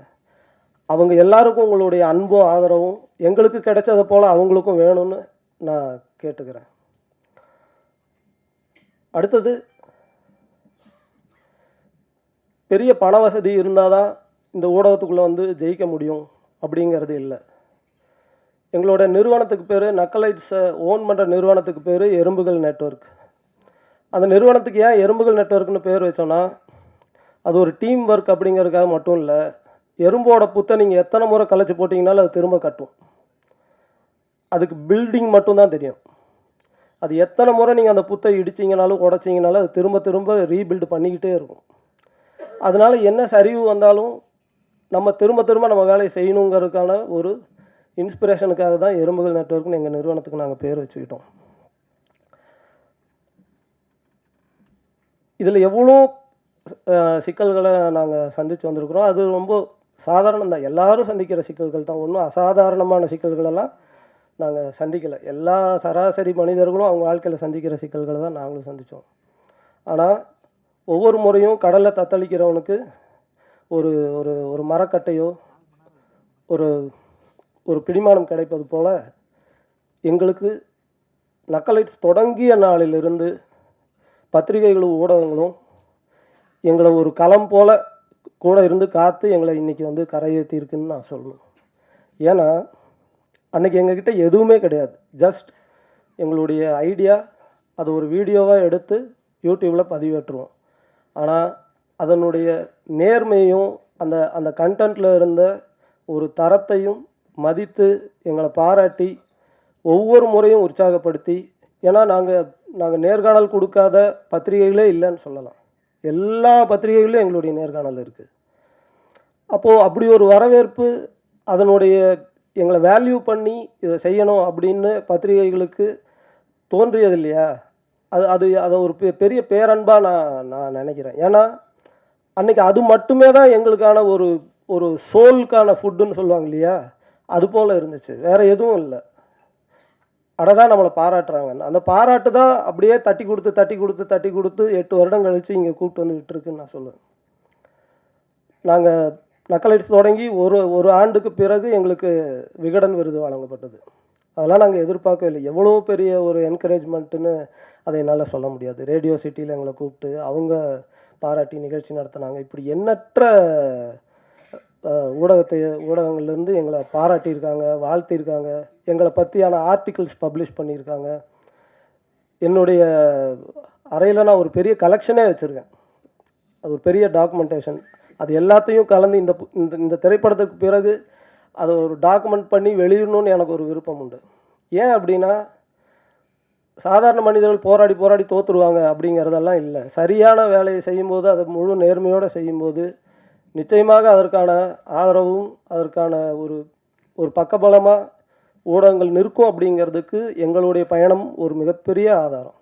அவங்க எல்லாருக்கும் உங்களுடைய அன்பும் ஆதரவும் எங்களுக்கு கிடைச்சதை போல் அவங்களுக்கும் வேணும்னு நான் கேட்டுக்கிறேன். அடுத்தது, பெரிய பண வசதி இருந்தால் தான் இந்த ஊடகத்துக்குள்ளே வந்து ஜெயிக்க முடியும் அப்படிங்கிறது இல்லை. எங்களோட நிறுவனத்துக்கு பேர், நக்கலைட்ஸை ஓன் பண்ணுற நிறுவனத்துக்கு பேர் எறும்புகள் நெட்வொர்க். அந்த நிறுவனத்துக்கு ஏன் எறும்புகள் நெட்வொர்க்னு பேர் வச்சோன்னா, அது ஒரு டீம் ஒர்க் அப்படிங்கிறதுக்காக மட்டும் இல்லை. எறும்போட புத்தை நீங்கள் எத்தனை முறை கலைச்சி போட்டிங்கனாலும் அது திரும்ப கட்டும். அதுக்கு பில்டிங் மட்டும்தான் தெரியும். அது எத்தனை முறை நீங்கள் அந்த புத்தை இடிச்சிங்கனாலும் உடச்சிங்கனாலும் அது திரும்ப திரும்ப ரீபில்டு பண்ணிக்கிட்டே இருக்கும். அதனால் என்ன சரிவு வந்தாலும் நம்ம திரும்ப திரும்ப நம்ம வேலையை செய்யணுங்கிறதுக்கான ஒரு இன்ஸ்பிரேஷனுக்காக தான் எறும்புகள் நெட்வொர்க்னு எங்கள் நிறுவனத்துக்கு நாங்கள் பேர் வச்சுக்கிட்டோம். இதில் எவ்வளோ சிக்கல்களை நாங்கள் சந்தித்து வந்திருக்கிறோம். அது ரொம்ப சாதாரணம் தான், எல்லோரும் சந்திக்கிற சிக்கல்கள் தான். ஒன்றும் அசாதாரணமான சிக்கல்களெல்லாம் நாங்கள் சந்திக்கலை. எல்லா சராசரி மனிதர்களும் அவங்க வாழ்க்கையில் சந்திக்கிற சிக்கல்களை தான் நாங்களும் சந்தித்தோம். ஆனால் ஒவ்வொரு முறையும் கடலில் தத்தளிக்கிறவனுக்கு ஒரு ஒரு ஒரு மரக்கட்டையோ ஒரு ஒரு பிடிமானம் கிடைப்பது போல் எங்களுக்கு நக்கலைட்ஸ் தொடங்கிய நாளிலிருந்து பத்திரிகைகளும் ஊடகங்களும் எங்களை ஒரு களம் போல் கூட இருந்து காத்து எங்களை இன்றைக்கி வந்து கரையேற்றிருக்குன்னு நான் சொல்லணும். ஏன்னா அன்றைக்கி எங்ககிட்ட எதுவுமே கிடையாது. ஜஸ்ட் எங்களுடைய ஐடியா, அது ஒரு வீடியோவாக எடுத்து யூடியூப்பில் பதிவேற்றுவோம். ஆனால் அதனுடைய நேர்மையும் அந்த அந்த கண்டென்ட்டில் இருந்த ஒரு தரத்தையும் மதித்து எங்களை பாராட்டி ஒவ்வொரு முறையும் உற்சாகப்படுத்தி, ஏன்னா நாங்கள் நேர்காணல் கொடுக்காத பத்திரிகைகளே இல்லைன்னு சொல்லலாம். எல்லா பத்திரிகைகளிலும் எங்களுடைய நேர்காணல் இருக்குது. அப்போது அப்படி ஒரு வரவேற்பு, அதனுடைய எங்களை வேல்யூ பண்ணி இதை செய்யணும் அப்படின்னு பத்திரிகைகளுக்கு தோன்றியது இல்லையா? அதை ஒரு பெரிய பேரன்பாக நான் நினைக்கிறேன். ஏன்னா அன்றைக்கி அது மட்டுமே தான் எங்களுக்கான ஒரு ஒரு சோலுக்கான ஃபுட்டுன்னு சொல்லுவாங்க இல்லையா, அது போல் இருந்துச்சு. வேறு எதுவும் இல்லை. அடடா நம்மளை பாராட்டுறாங்க, அந்த பாராட்டு தான் அப்படியே தட்டி கொடுத்து 8 வருடம் கழித்து இங்கே கூப்பிட்டு வந்து விட்டுருக்குன்னு நான் சொல்லுவேன். நாங்கள் நக்கலைட்ஸ் தொடங்கி ஒரு ஆண்டுக்கு பிறகு எங்களுக்கு விகடன் விருது வழங்கப்பட்டது. அதெல்லாம் நாங்கள் எதிர்பார்க்கவே இல்லை. எவ்வளோ பெரிய ஒரு என்கரேஜ்மெண்ட்டுன்னு அதை என்னால் சொல்ல முடியாது. ரேடியோ சிட்டியில் எங்களை கூப்பிட்டு அவங்க பாராட்டி நிகழ்ச்சி நடத்தினாங்க. இப்படி எண்ணற்ற ஊடகங்கள்லேருந்து எங்களை பாராட்டியிருக்காங்க, வாழ்த்தியிருக்காங்க, எங்களை பற்றியான ஆர்டிகிள்ஸ் பப்ளிஷ் பண்ணியிருக்காங்க. என்னுடைய அறையில் நான் ஒரு பெரிய கலெக்ஷனே வச்சுருக்கேன். அது ஒரு பெரிய டாக்குமெண்டேஷன். அது எல்லாத்தையும் கலந்து இந்த திரைப்படத்துக்கு பிறகு அதை ஒரு டாக்குமெண்ட் பண்ணி வெளியிடணும்னு எனக்கு ஒரு விருப்பம் உண்டு. ஏன் அப்படின்னா, சாதாரண மனிதர்கள் போராடி போராடி தோற்றுருவாங்க அப்படிங்கிறதெல்லாம் இல்லை. சரியான வேலையை செய்யும்போது, அதை முழு நேர்மையோடு செய்யும்போது நிச்சயமாக அதற்கான ஆதரவும் அதற்கான ஒரு ஒரு பக்கபலமாக ஊடகங்கள் நிற்கும் அப்படிங்கிறதுக்கு எங்களுடைய பயணம் ஒரு மிகப்பெரிய ஆதாரம்.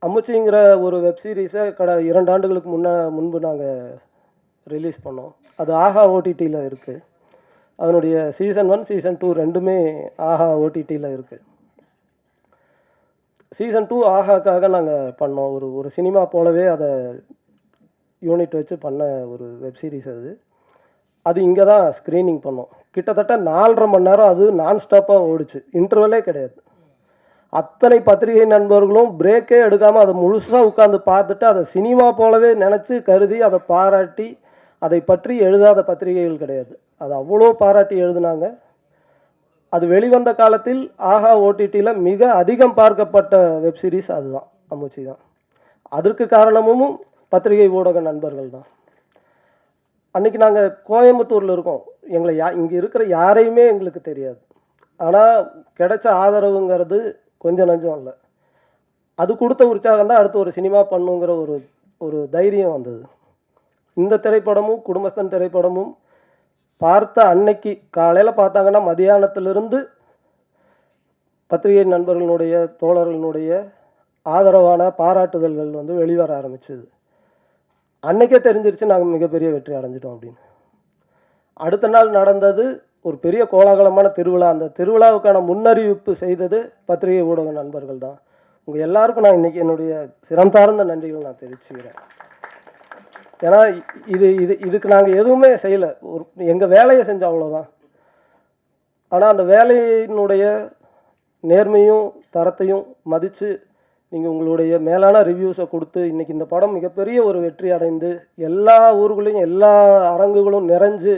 அம்முச்சிங்கிற ஒரு வெப்சீரிஸை 2 ஆண்டுகளுக்கு முன்பு நாங்கள் ரிலீஸ் பண்ணோம். அது ஆஹா ஓடிடியில் இருக்குது. அதனுடைய சீசன் 1 சீசன் 2 ரெண்டுமே ஆஹா ஓடிடியில் இருக்குது. சீசன் 2 ஆஹாக்காக நாங்கள் பண்ணோம். ஒரு சினிமா போலவே அதை யூனிட் வச்சு பண்ண ஒரு வெப்சீரிஸ் அது இங்கே தான் ஸ்க்ரீனிங் பண்ணோம். கிட்டத்தட்ட 4.5 மணி நேரம் அது நான்ஸ்டாப்பாக ஓடிச்சு, இன்டர்வலே கிடையாது. அத்தனை பத்திரிகை நண்பர்களும் பிரேக்கே எடுக்காமல் அதை முழுசாக உட்காந்து பார்த்துட்டு அதை சினிமா போலவே நினச்சி கருதி அதை பாராட்டி, அதை பற்றி எழுதாத பத்திரிகைகள் கிடையாது. அது அவ்வளோ பாராட்டி எழுதுனாங்க. அது வெளிவந்த காலத்தில் ஆஹா ஓடிடியில் மிக அதிகம் பார்க்கப்பட்ட வெப்சீரிஸ் அதுதான், அம்முச்சி தான். அதற்கு காரணமும் பத்திரிகை ஊடக நண்பர்கள் தான். அன்றைக்கி நாங்கள் கோயம்புத்தூரில் இருக்கோம். எங்களை இங்கே இருக்கிற யாரையுமே எங்களுக்கு தெரியாது. ஆனால் கிடைச்ச ஆதரவுங்கிறது கொஞ்சம் நஞ்சம் இல்லை. அது கொடுத்த உற்சாகம் தான் அடுத்து ஒரு சினிமா பண்ணுங்கிற ஒரு தைரியம் வந்தது. இந்த திரைப்படமும் குடும்பஸ்தன் திரைப்படமும் பார்த்த அன்னைக்கு காலையில் பார்த்தாங்கன்னா மதியானத்திலிருந்து பத்திரிகை நண்பர்களுடைய தோழர்களுடைய ஆதரவான பாராட்டுதல்கள் வெளிவர ஆரம்பிச்சது. அன்னைக்கே தெரிஞ்சிருச்சு நாங்கள் மிகப்பெரிய வெற்றி அடைஞ்சிட்டோம் அப்படின்னு. அடுத்த நாள் நடந்தது ஒரு பெரிய கோலாகலமான திருவிழா. அந்த திருவிழாவுக்கான முன்னறிவிப்பு செய்தது பத்திரிகை ஊடக நண்பர்கள் தான். உங்கள் எல்லாருக்கும் நான் இன்றைக்கி என்னுடைய சிரம் சார்ந்த நன்றிகள் நான் தெரிவிச்சுக்கிறேன். ஏன்னா இதுக்கு நாங்கள் எதுவுமே செய்யலை, எங்கள் வேலையை செஞ்சோம் அவ்வளோதான். ஆனால் அந்த வேலையினுடைய நேர்மையும் தரத்தையும் மதித்து நீங்கள் உங்களுடைய மேலான ரிவ்யூஸை கொடுத்து இன்றைக்கி இந்த படம் மிகப்பெரிய ஒரு வெற்றி அடைந்து எல்லா ஊர்களையும் எல்லா அரங்குகளும் நிறைஞ்சு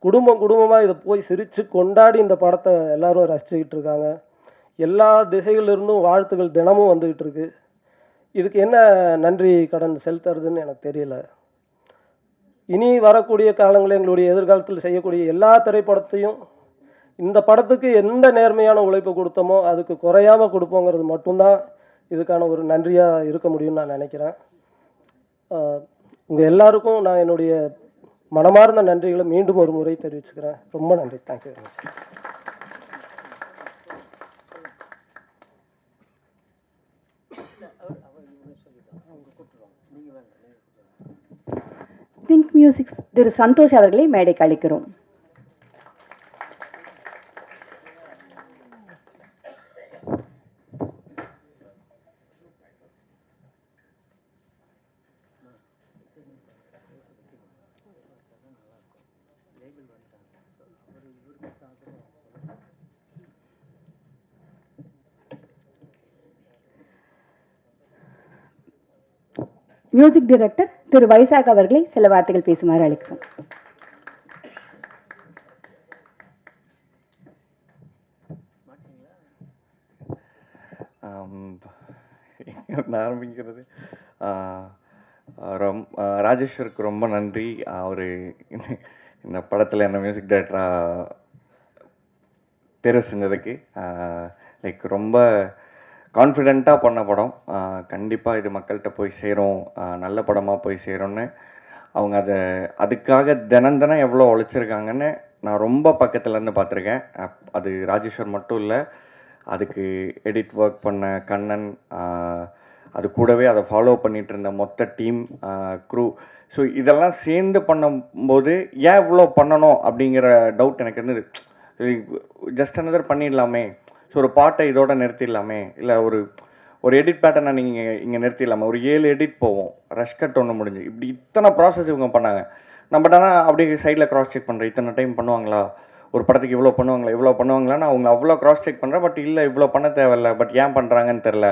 குடும்பமாக இதை போய் சிரித்து கொண்டாடி இந்த படத்தை எல்லோரும் ரசிச்சுக்கிட்டு இருக்காங்க. எல்லா திசைகளிலிருந்தும் வாழ்த்துக்கள் தினமும் வந்துக்கிட்டு இருக்கு. இதுக்கு என்ன நன்றி கடன் செலுத்துறதுன்னு எனக்கு தெரியல. இனி வரக்கூடிய காலங்களில் எங்களுடைய எதிர்காலத்தில் செய்யக்கூடிய எல்லா திரைப்படத்தையும் இந்த படத்துக்கு எந்த நேர்மையான உழைப்பை கொடுத்தோமோ அதுக்கு குறையாமல் கொடுப்போங்கிறது மட்டும்தான் இதுக்கான ஒரு நன்றியாக இருக்க முடியும்னு நான் நினைக்கிறேன். உங்கள் எல்லாருக்கும் நான் என்னுடைய மனமார்ந்த நன்றிகளை மீண்டும் ஒரு முறை தெரிவிச்சுக்கிறேன். ரொம்ப நன்றி. Thank you very much. Think music திரு சந்தோஷ் அவர்களை மேடைக்கு அழைக்கிறோம். மியூசிக் டைரக்டர் திரு வைசாக் அவர்களை சில வார்த்தைகள் பேசுமாறு அழைக்கிறோம். ஆரம்பிக்கிறது ராஜேஸ்வருக்கு ரொம்ப நன்றி. அவர் இந்த படத்தில் என்ன மியூசிக் டைரக்டராக தேர்வு செஞ்சதுக்கு லைக் ரொம்ப கான்ஃபிடெண்ட்டாக பண்ண படம். கண்டிப்பாக இது மக்கள்கிட்ட போய் சேரும், நல்ல படமாக போய் சேரும்னு அவங்க அதுக்காக தினம் எவ்வளோ உழைச்சிருக்காங்கன்னு நான் ரொம்ப பக்கத்துலேருந்து பார்த்துருக்கேன். அது ராஜேஸ்வர் மட்டும் இல்லை, அதுக்கு எடிட் ஒர்க் பண்ண கண்ணன், அது கூடவே அதை ஃபாலோ பண்ணிகிட்டு இருந்த மொத்த டீம் க்ரூ. ஸோ இதெல்லாம் சேர்ந்து பண்ணும்போது ஏன் இவ்வளோ பண்ணணும் அப்படிங்கிற டவுட் எனக்கு இருந்தது. ஜஸ்ட் அனதர் பண்ணிடலாமே, ஸோ ஒரு பாட்டை இதோட நிறுத்திடலாமே, இல்லை ஒரு எடிட் பேட்டர்னை நீங்கள் இங்கே நிறுத்திடலாமே, ஒரு 7 எடிட் போவோம், ரஷ் கட் ஒன்று முடிஞ்சு, இப்படி இத்தனை ப்ராசஸ் இவங்க பண்ணாங்க. நம்ம பட் ஆனால் அப்படியே சைடில் க்ராஸ் செக் பண்ணுறேன், இத்தனை டைம் பண்ணுவாங்களா, ஒரு படத்துக்கு இவ்வளோ பண்ணுவாங்களான்னு அவங்க அவ்வளோ க்ராஸ் செக் பண்ணுறேன். பட் இல்லை, இவ்வளோ பண்ண தேவையில்லை, பட் ஏன் பண்ணுறாங்கன்னு தெரில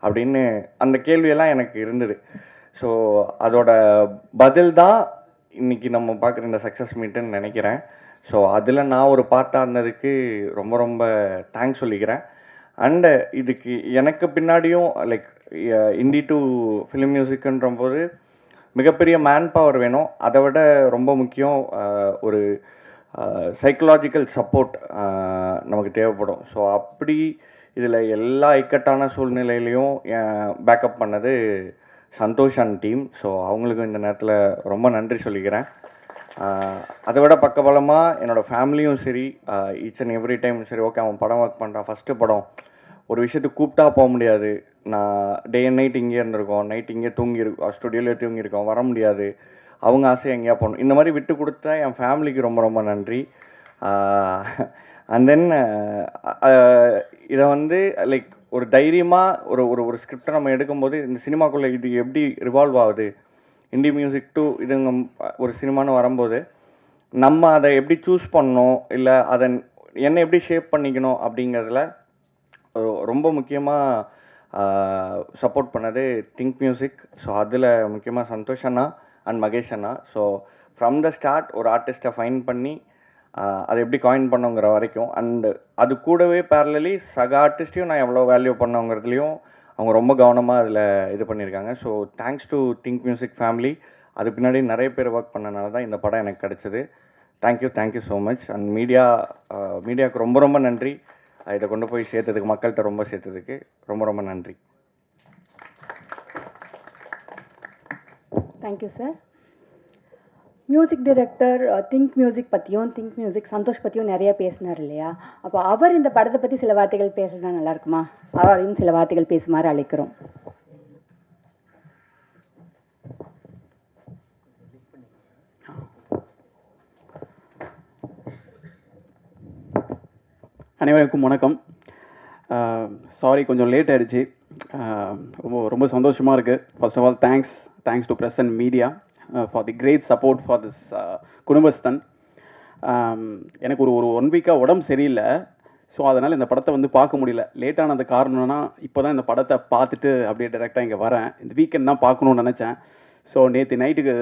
அப்படின்னு அந்த கேள்வியெல்லாம் எனக்கு இருந்தது. ஸோ அதோட பதில் தான் இன்றைக்கி நம்ம பார்க்குற இந்த சக்ஸஸ் மீட்டுன்னு நினைக்கிறேன். ஸோ அதில் நான் ஒரு பார்ட்டாக இருந்ததுக்கு ரொம்ப ரொம்ப தேங்க்ஸ் சொல்லிக்கிறேன். அண்டு இதுக்கு எனக்கு பின்னாடியும் லைக் இண்டி டு ஃபிலிம் மியூசிக்குன்ற போது மிகப்பெரிய மேன் பவர் வேணும். அதை விட ரொம்ப முக்கியம் ஒரு சைக்கலாஜிக்கல் சப்போர்ட் நமக்கு தேவைப்படும். ஸோ அப்படி இதில் எல்லா இக்கட்டான சூழ்நிலையிலையும் பேக்கப் பண்ணது சந்தோஷ் அண்ட் டீம். ஸோ அவங்களுக்கும் இந்த நேரத்தில் ரொம்ப நன்றி சொல்லிக்கிறேன். அதை விட பக்கபலமாக என்னோடய ஃபேமிலியும் சரி, ஈச் அண்ட் எவ்ரி டைம் சரி ஓகே அவன் படம் ஒர்க் பண்ணுறான், ஃபஸ்ட்டு படம், ஒரு விஷயத்துக்கு கூப்பிட்டா போக முடியாது, நான் டே அண்ட் நைட் இங்கே இருந்திருக்கோம், நைட் இங்கே தூங்கியிருக்கோம், ஸ்டுடியோவிலே தூங்கியிருக்கோம், வர முடியாது, அவங்க ஆசை எங்கேயா போகணும், இந்த மாதிரி விட்டு கொடுத்தா என் ஃபேமிலிக்கு ரொம்ப ரொம்ப நன்றி. அண்ட் தென் இதை வந்து லைக் ஒரு தைரியமாக ஒரு ஒரு ஒரு ஸ்கிரிப்டை நம்ம எடுக்கும்போது இந்த சினிமாக்குள்ளே இது எப்படி ரிவால்வ் ஆகுது, இண்டி மியூசிக் டு இதுங்க ஒரு சினிமான்னு வரும்போது நம்ம அதை எப்படி சூஸ் பண்ணணும், இல்லை அதை என்ன எப்படி ஷேப் பண்ணிக்கணும் அப்படிங்கிறதுல ரொம்ப முக்கியமாக சப்போர்ட் பண்ணது திங்க் மியூசிக். ஸோ அதில் முக்கியமாக சந்தோஷ் அண்ணா அண்ட் மகேஷ் அண்ணா. ஸோ ஃப்ரம் த ஸ்டார்ட் ஒரு ஆர்டிஸ்ட்டை ஃபைன் பண்ணி அதை எப்படி காயின் பண்ணோங்கிற வரைக்கும், அண்டு அது கூடவே பேரலி சக ஆர்டிஸ்ட்டையும் நான் எவ்வளோ வேல்யூ பண்ணோங்கிறதுலையும் அவங்க ரொம்ப கவனமாக அதில் இது பண்ணியிருக்காங்க. So thanks to think music family. அது பின்னாடி நிறைய பேர் ஒர்க் பண்ணனால தான் இந்த படம் எனக்கு கிடச்சிது. Thank you so much. அண்ட் மீடியாவுக்கு ரொம்ப ரொம்ப நன்றி. இதை கொண்டு போய் சேர்த்ததுக்கு, மக்கள்கிட்ட ரொம்ப சேர்த்ததுக்கு ரொம்ப ரொம்ப நன்றி. Thank you sir. Music director think music பற்றியும் சந்தோஷ் பற்றியும் நிறைய பேசினார் இல்லையா? அப்போ அவர் இந்த படத்தை பற்றி சில வார்த்தைகள் பேசுனா நல்லா இருக்குமா? அவரையும் சில வார்த்தைகள் பேசுமாறு அழைக்கிறோம். அனைவருக்கும் வணக்கம். சாரி கொஞ்சம் லேட் ஆகிடுச்சு. ரொம்ப ரொம்ப சந்தோஷமாக இருக்குது. First of all thanks to press and media for the great support for this Kudumbasthan. எனக்கு ஒரு 1 வீக்காக உடம்பு சரியில்லை. ஸோ அதனால் இந்த படத்தை வந்து பார்க்க முடியல. லேட்டானது காரணம்னா இப்போ தான் இந்த படத்தை பார்த்துட்டு அப்படியே டைரெக்டாக இங்கே வரேன். இந்த வீக்கெண்ட் தான் பார்க்கணுன்னு நினச்சேன். ஸோ நேற்று நைட்டுக்கு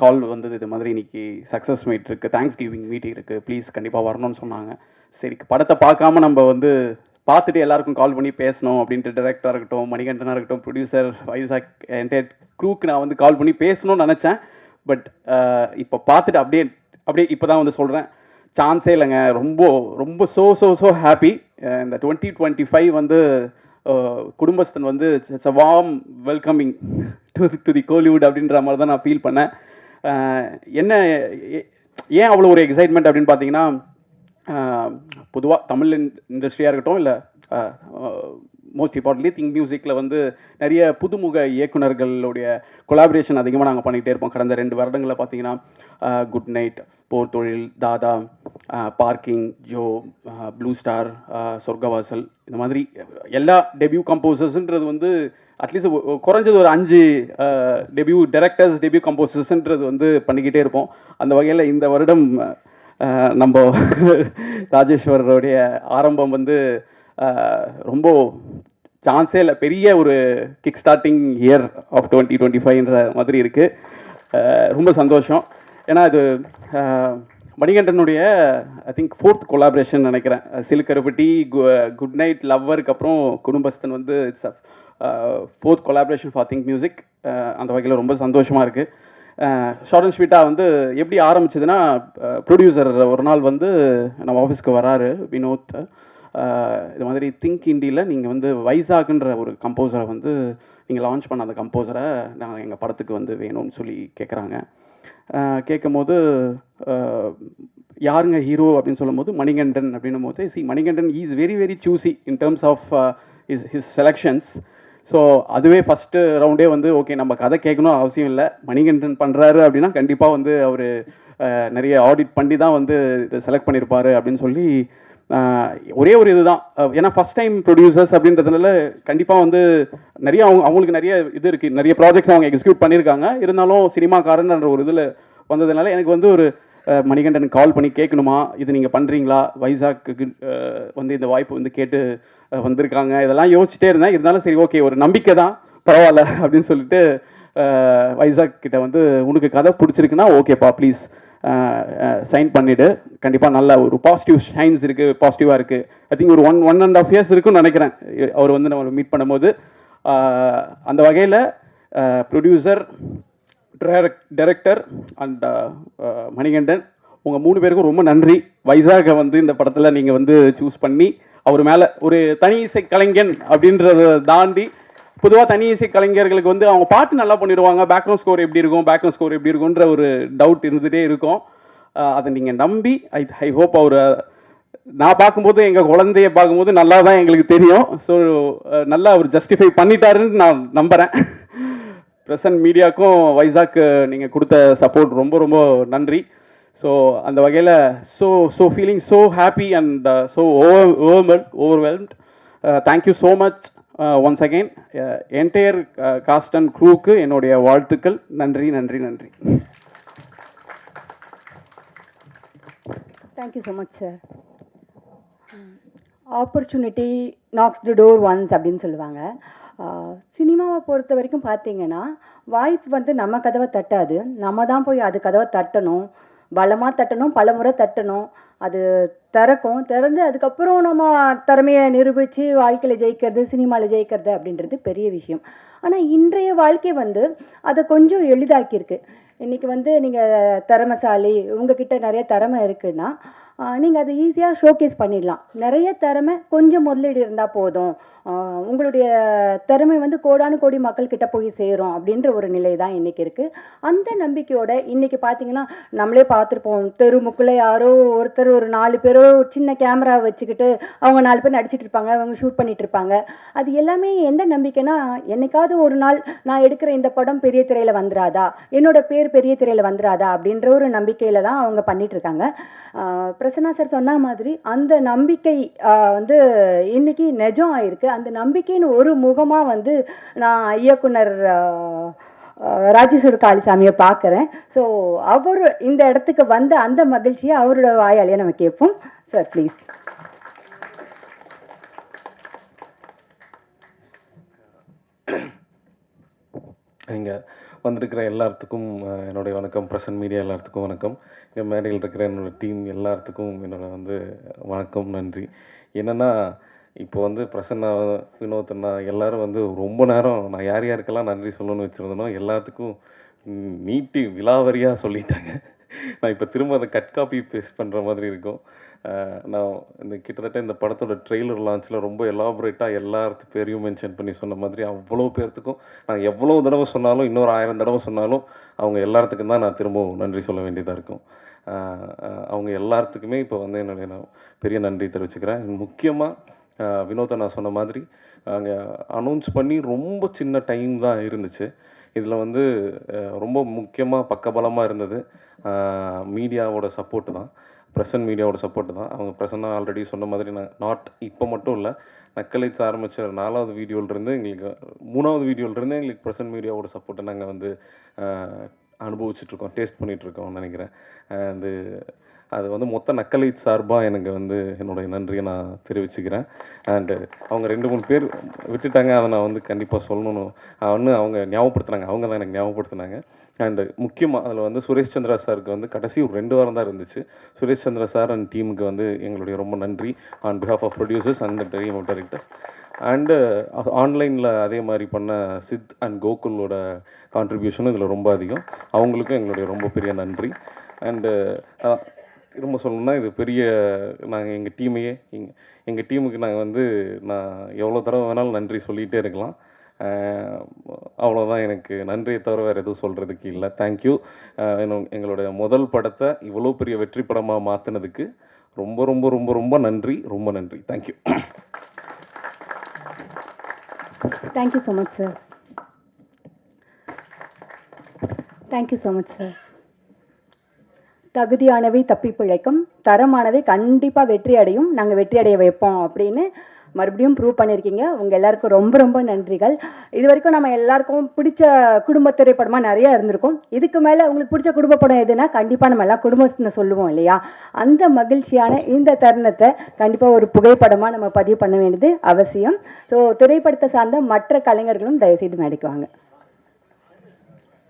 கால் வந்தது, இது மாதிரி இன்றைக்கி சக்ஸஸ் மீட் இருக்குது, தேங்க்ஸ் கிவிங் மீட்டிங் இருக்குது, ப்ளீஸ் கண்டிப்பாக வரணும்னு சொன்னாங்க. சரி, படத்தை பார்க்காம நம்ம வந்து பார்த்துட்டு எல்லாருக்கும் கால் பண்ணி பேசணும் அப்படின்ட்டு டைரக்டராக இருக்கட்டும், மணிகண்டனாக இருக்கட்டும், ப்ரொடியூசர், வைசாக், என்டையர் க்ரூக்கு நான் வந்து கால் பண்ணி பேசணும்னு நினச்சேன். பட் இப்போ பார்த்துட்டு அப்படியே இப்போ தான் வந்து சொல்கிறேன், சான்ஸே இல்லைங்க. ரொம்ப ரொம்ப ஸோ ஹாப்பி. இந்த 2025 வந்து குடும்பஸ்தன் வந்து it's a warm welcoming to the Kollywood அப்படின்ற மாதிரி தான் நான் ஃபீல் பண்ணேன். ஏன் அவ்வளோ ஒரு எக்ஸைட்மெண்ட் அப்படின்னு பார்த்தீங்கன்னா, பொதுவாக தமிழ் இண்டஸ்ட்ரியாக இருக்கட்டும், இல்லை மோஸ்ட் இம்பார்ட்டன்ட்லி திங்க் மியூசிக்கில் வந்து நிறைய புதுமுக இயக்குனர்களுடைய கொலாபரேஷன் அதிகமாக நாங்கள் பண்ணிகிட்டே இருப்போம். கடந்த 2 வருடங்களில் பார்த்தீங்கன்னா குட் நைட், போர் தொழில், தாதா, பார்க்கிங், ஜோ, ப்ளூ ஸ்டார், சொர்க்கவாசல், இந்த மாதிரி எல்லா டெபியூ கம்போசர்ஸ்ன்றது வந்து அட்லீஸ்ட் குறைஞ்சது ஒரு 5 டெபியூ டைரக்டர்ஸ், டெபியூ கம்போசர்ஸ்ன்றது வந்து பண்ணிக்கிட்டே இருப்போம். அந்த வகையில் இந்த வருடம் நம்ம ராஜேஸ்வரருடைய ஆரம்பம் வந்து ரொம்ப சான்ஸே இல்லை, பெரிய ஒரு கிக் ஸ்டார்டிங் இயர் ஆஃப் 2025ன்ற மாதிரி இருக்குது. ரொம்ப சந்தோஷம். ஏன்னா இது மணிகண்டனுடைய ஐ திங்க் 4th கொலாபரேஷன் நினைக்கிறேன். சிலுக்கருப்பட்டி, குட் நைட், லவ்வருக்கு அப்புறம் குடும்பஸ்தன் வந்து it's 4th collaboration for think music. அந்த வகையில் ரொம்ப சந்தோஷமாக இருக்குது. ஷார்ட் அண்ட் ஸ்வீட்டாக வந்து எப்படி ஆரம்பிச்சதுன்னா, ப்ரொடியூசர் ஒரு நாள் வந்து நம்ம ஆஃபீஸ்க்கு வராரு, வினோத். இது மாதிரி திங்க் இண்டியில் நீங்கள் வந்து வைசாக்ன்ற ஒரு கம்போசரை வந்து நீங்கள் லான்ச் பண்ண அந்த கம்போசரை நாங்கள் எங்கள் படத்துக்கு வந்து வேணும்னு சொல்லி கேட்குறாங்க. கேட்கும் போது யாருங்க ஹீரோ அப்படின்னு சொல்லும்போது மணிகண்டன் அப்படின்னும் போது, Manikandan is very very choosy in terms of his selections. So அதுவே ஃபஸ்ட்டு ரவுண்டே வந்து ஓகே, நம்ம கதை கேட்கணும் அவசியம் இல்லை, மணிகண்டன் பண்ணுறாரு அப்படின்னா கண்டிப்பாக வந்து அவர் நிறைய ஆடிட் பண்ணி தான் வந்து இதை செலக்ட் பண்ணியிருப்பார் அப்படின்னு சொல்லி ஒரே ஒரு இதுதான். ஏன்னா ஃபஸ்ட் டைம் ப்ரொடியூசர்ஸ் அப்படின்றதுனால கண்டிப்பாக வந்து நிறைய அவங்களுக்கு நிறைய இது இருக்குது, நிறைய ப்ராஜெக்ட்ஸ் அவங்க எக்ஸிக்யூட் பண்ணியிருக்காங்க. இருந்தாலும் சினிமாக்காரன்ற ஒரு இதில் வந்ததுனால எனக்கு வந்து ஒரு மணிகண்டனுக்கு கால் பண்ணி கேட்கணுமா, இது நீங்கள் பண்ணுறீங்களா, வைசாக்கு வந்து இந்த வாய்ப்பு வந்து கேட்டு வந்திருக்காங்க, இதெல்லாம் யோசிச்சுட்டே இருந்தேன். இருந்தாலும் சரி ஓகே, ஒரு நம்பிக்கை தான், பரவாயில்ல அப்படின்னு சொல்லிட்டு வைசாக் கிட்ட வந்து உனக்கு கதை பிடிச்சிருக்குன்னா ஓகேப்பா ப்ளீஸ் சைன் பண்ணிவிடு, கண்டிப்பாக நல்ல ஒரு பாசிட்டிவ் ஷைன்ஸ் இருக்குது, பாசிட்டிவாக இருக்குது. ஐ திங்க் ஒரு 1.5 இயர்ஸ் இருக்குன்னு நினைக்கிறேன் அவர் வந்து நம்ம மீட் பண்ணும்போது. அந்த வகையில் ப்ரொடியூசர், டைரக்டர் அண்ட் மணிகண்டன், உங்கள் 3 பேருக்கும் ரொம்ப நன்றி. வைசாகை வந்து இந்த படத்தில் நீங்கள் வந்து சூஸ் பண்ணி அவர் மேலே ஒரு தனி இசை கலைஞன் அப்படின்றத தாண்டி பொதுவாக தனி இசை கலைஞர்களுக்கு வந்து அவங்க பாட்டு நல்லா பண்ணிடுவாங்க, பேக்ரவுண்ட் ஸ்கோர் எப்படி இருக்குன்ற ஒரு டவுட் இருந்துகிட்டே இருக்கும். அதை நீங்கள் நம்பி ஐ ஹோப் அவர் நான் பார்க்கும்போது எங்கள் குழந்தைய பார்க்கும்போது நல்லா தான் எங்களுக்கு தெரியும். ஸோ நல்லா அவர் ஜஸ்டிஃபை பண்ணிட்டாருன்னு நான் நம்புகிறேன். பிரசன்ட் மீடியாவுக்கும் வைசாக்கு நீங்கள் கொடுத்த சப்போர்ட் ரொம்ப ரொம்ப நன்றி. ஸோ அந்த வகையில் so feeling so happy and so overwhelmed. Thank you so much once again. Entire cast and க்ரூவுக்கு என்னுடைய வாழ்த்துக்கள். நன்றி நன்றி நன்றி. Thank you so much sir. Opportunity knocks the door once அப்படின்னு சொல்லுவாங்க. சினிமாவை பொறுத்த வரைக்கும் பார்த்தீங்கன்னா வாய்ப்பு வந்து நம்ம கதவை தட்டாது, நம்ம தான் போய் அது கதவை தட்டணும், பலமாக தட்டணும், பல முறை தட்டணும். அது திறந்து அதுக்கப்புறம் நம்ம திறமையை நிரூபித்து வாழ்க்கையில் ஜெயிக்கிறது, சினிமாவில் ஜெயிக்கிறது அப்படின்றது பெரிய விஷயம். ஆனால் இன்றைய வாழ்க்கை வந்து அதை கொஞ்சம் எளிதாக்கியிருக்கு. இன்றைக்கி வந்து நீங்கள் திறமைசாலி, உங்ககிட்ட நிறைய திறமை இருக்குன்னா நீங்கள் அதை ஈஸியாக ஷோகேஸ் பண்ணிடலாம். நிறைய திறமை, கொஞ்சம் முதலீடு இருந்தால் போதும், உங்களுடைய திறமை வந்து கோடானு கோடி மக்கள்கிட்ட போய் சேரும் அப்படின்ற ஒரு நிலை தான் இன்றைக்கி இருக்குது. அந்த நம்பிக்கையோட இன்றைக்கி பார்த்தீங்கன்னா நம்மளே பார்த்துருப்போம், தெருமுக்குள்ளே யாரோ ஒருத்தர் ஒரு 4 பேரோ ஒரு சின்ன கேமரா வச்சுக்கிட்டு அவங்க 4 பேர் நடிச்சிட்டு இருப்பாங்க, அவங்க ஷூட் பண்ணிட்டு இருப்பாங்க. அது எல்லாமே எந்த நம்பிக்கைனா, என்னைக்காவது ஒரு நாள் நான் எடுக்கிற இந்த படம் பெரிய திரையில் வந்துடாதா, என்னோட பேர் பெரிய திரையில் வந்துடாதா அப்படின்ற ஒரு நம்பிக்கையில் தான் அவங்க பண்ணிகிட்ருக்காங்க. பிரசன்னா சார் சொன்ன மாதிரி அந்த நம்பிக்கை வந்து இன்னைக்கு நிஜம் ஆயிருக்கு. அந்த நம்பிக்கைன்னு ஒரு முகமாக வந்து நான் இயக்குனர் ராஜேஸ்வரி காளிசாமியை பார்க்குறேன். ஸோ அவர் இந்த இடத்துக்கு வந்த அந்த மகிழ்ச்சியை அவரோட வாயாலேயே நம்ம கேட்போம். Sir please. இங்கே வந்திருக்கிற எல்லாத்துக்கும் என்னுடைய வணக்கம். பிரசன்ட் மீடியா எல்லாத்துக்கும் வணக்கம். இங்கே மேடையில் இருக்கிற என்னோடய டீம் எல்லாத்துக்கும் என்னோட வந்து வணக்கம், நன்றி. என்னென்னா இப்போ வந்து பிரசன்னா, வினோத்னா எல்லோரும் வந்து ரொம்ப நேரம் நான் யார் யாருக்கெல்லாம் நன்றி சொல்லணும்னு வச்சுருந்தனோ எல்லாத்துக்கும் நீட்டி விலாவரியாக சொல்லிட்டாங்க. நான் இப்போ திரும்ப அதை கட் காப்பி பேஸ்ட் பண்ணுற மாதிரி இருக்கும். நான் இந்த கிட்டத்தட்ட இந்த படத்தோட ட்ரெய்லர் லான்ச்சில் ரொம்ப எலாபரேட்டாக எல்லாத்து பேரையும் மென்ஷன் பண்ணி சொன்ன மாதிரி அவ்வளோ பேர்த்துக்கும் நான் எவ்வளோ தடவை சொன்னாலும், இன்னொரு 1000 தடவை சொன்னாலும் அவங்க எல்லாத்துக்கும் தான் நான் திரும்பவும் நன்றி சொல்ல வேண்டியதாக இருக்கும். அவங்க எல்லாத்துக்குமே இப்போ வந்து என்னுடைய நான் பெரிய நன்றி தெரிவிச்சுக்கிறேன். முக்கியமாக வினோத்தை நான் சொன்ன மாதிரி அங்கே அனௌன்ஸ் பண்ணி ரொம்ப சின்ன டைம் தான் இருந்துச்சு. இதில் வந்து ரொம்ப முக்கியமாக பக்கபலமாக இருந்தது மீடியாவோட சப்போர்ட்டு தான், பிரசன்ட் மீடியாவோட சப்போர்ட்டு தான். அவங்க பிரசன்னாக ஆல்ரெடி சொன்ன மாதிரி நான் இப்போ மட்டும் இல்லை, நக்கலைட்ஸ் ஆரம்பித்த 4வது வீடியோவிலேருந்து எங்களுக்கு 3வது வீடியோவிலேருந்து எங்களுக்கு பிரசன்ட் மீடியாவோட சப்போர்ட்டை நாங்கள் வந்து அனுபவிச்சுட்ருக்கோம், டேஸ்ட் பண்ணிகிட்ருக்கோம்னு நினைக்கிறேன். அது வந்து மொத்த நக்கலைட் சார்பாக எனக்கு வந்து என்னுடைய நன்றியை நான் தெரிவிச்சுக்கிறேன். அண்டு அவங்க 2-3 பேர் விட்டுட்டாங்க, அதை நான் வந்து கண்டிப்பாக சொல்லணும். அவங்க ஞாபகப்படுத்துனாங்க, அவங்க தான் எனக்கு ஞாபகப்படுத்தினாங்க. அண்டு முக்கியமாக அதில் வந்து சுரேஷ் சந்திரா சாருக்கு வந்து கடைசி ஒரு 2 வாரம் தான் இருந்துச்சு. சுரேஷ் சந்திரா சார் அண்ட் டீமுக்கு வந்து எங்களுடைய ரொம்ப நன்றி on behalf of producers and team of directors. And ஆன்லைனில் அதே மாதிரி பண்ண சித் அண்ட் கோகுலோட கான்ட்ரிபியூஷனும் இதில் ரொம்ப அதிகம். அவங்களுக்கும் எங்களுடைய ரொம்ப பெரிய நன்றி. அண்டு திரும்ப சொல்லணும்னா இது பெரிய நாங்கள் எங்கள் டீமுக்கு நாங்கள் வந்து நான் எவ்வளோ தடவை வேணாலும் நன்றி சொல்லிகிட்டே இருக்கலாம். அவ்வளோதான், எனக்கு நன்றியை தவிர வேறு எதுவும் சொல்கிறதுக்கு இல்லை. தேங்க்யூ. எங்களுடைய முதல் படத்தை இவ்வளோ பெரிய வெற்றி படமாக மாற்றினதுக்கு ரொம்ப ரொம்ப ரொம்ப ரொம்ப நன்றி, ரொம்ப நன்றி. Thank you. Thank you so much sir. Thank you so much sir. தகுதியானவை தப்பி பிழைக்கும், தரமானவை கண்டிப்பாக வெற்றி அடையும், நாங்கள் வெற்றி அடைய வைப்போம் அப்படின்னு மறுபடியும் ப்ரூவ் பண்ணியிருக்கீங்க. உங்கள் எல்லாருக்கும் ரொம்ப ரொம்ப நன்றிகள். இது வரைக்கும் நம்ம எல்லாருக்கும் பிடிச்ச குடும்ப திரைப்படமாக நிறையா இருந்திருக்கும். இதுக்கு மேலே உங்களுக்கு பிடிச்ச குடும்ப படம் எதுனா கண்டிப்பாக நம்ம எல்லாம் குடும்பத்தை சொல்லுவோம் இல்லையா? அந்த மகிழ்ச்சியான இந்த தருணத்தை கண்டிப்பாக ஒரு புகைப்படமாக நம்ம பதிவு பண்ண வேண்டியது அவசியம். ஸோ திரைப்படத்தை சார்ந்த மற்ற கலைஞர்களும் தயவுசெய்து மேடைக்கு வாங்க.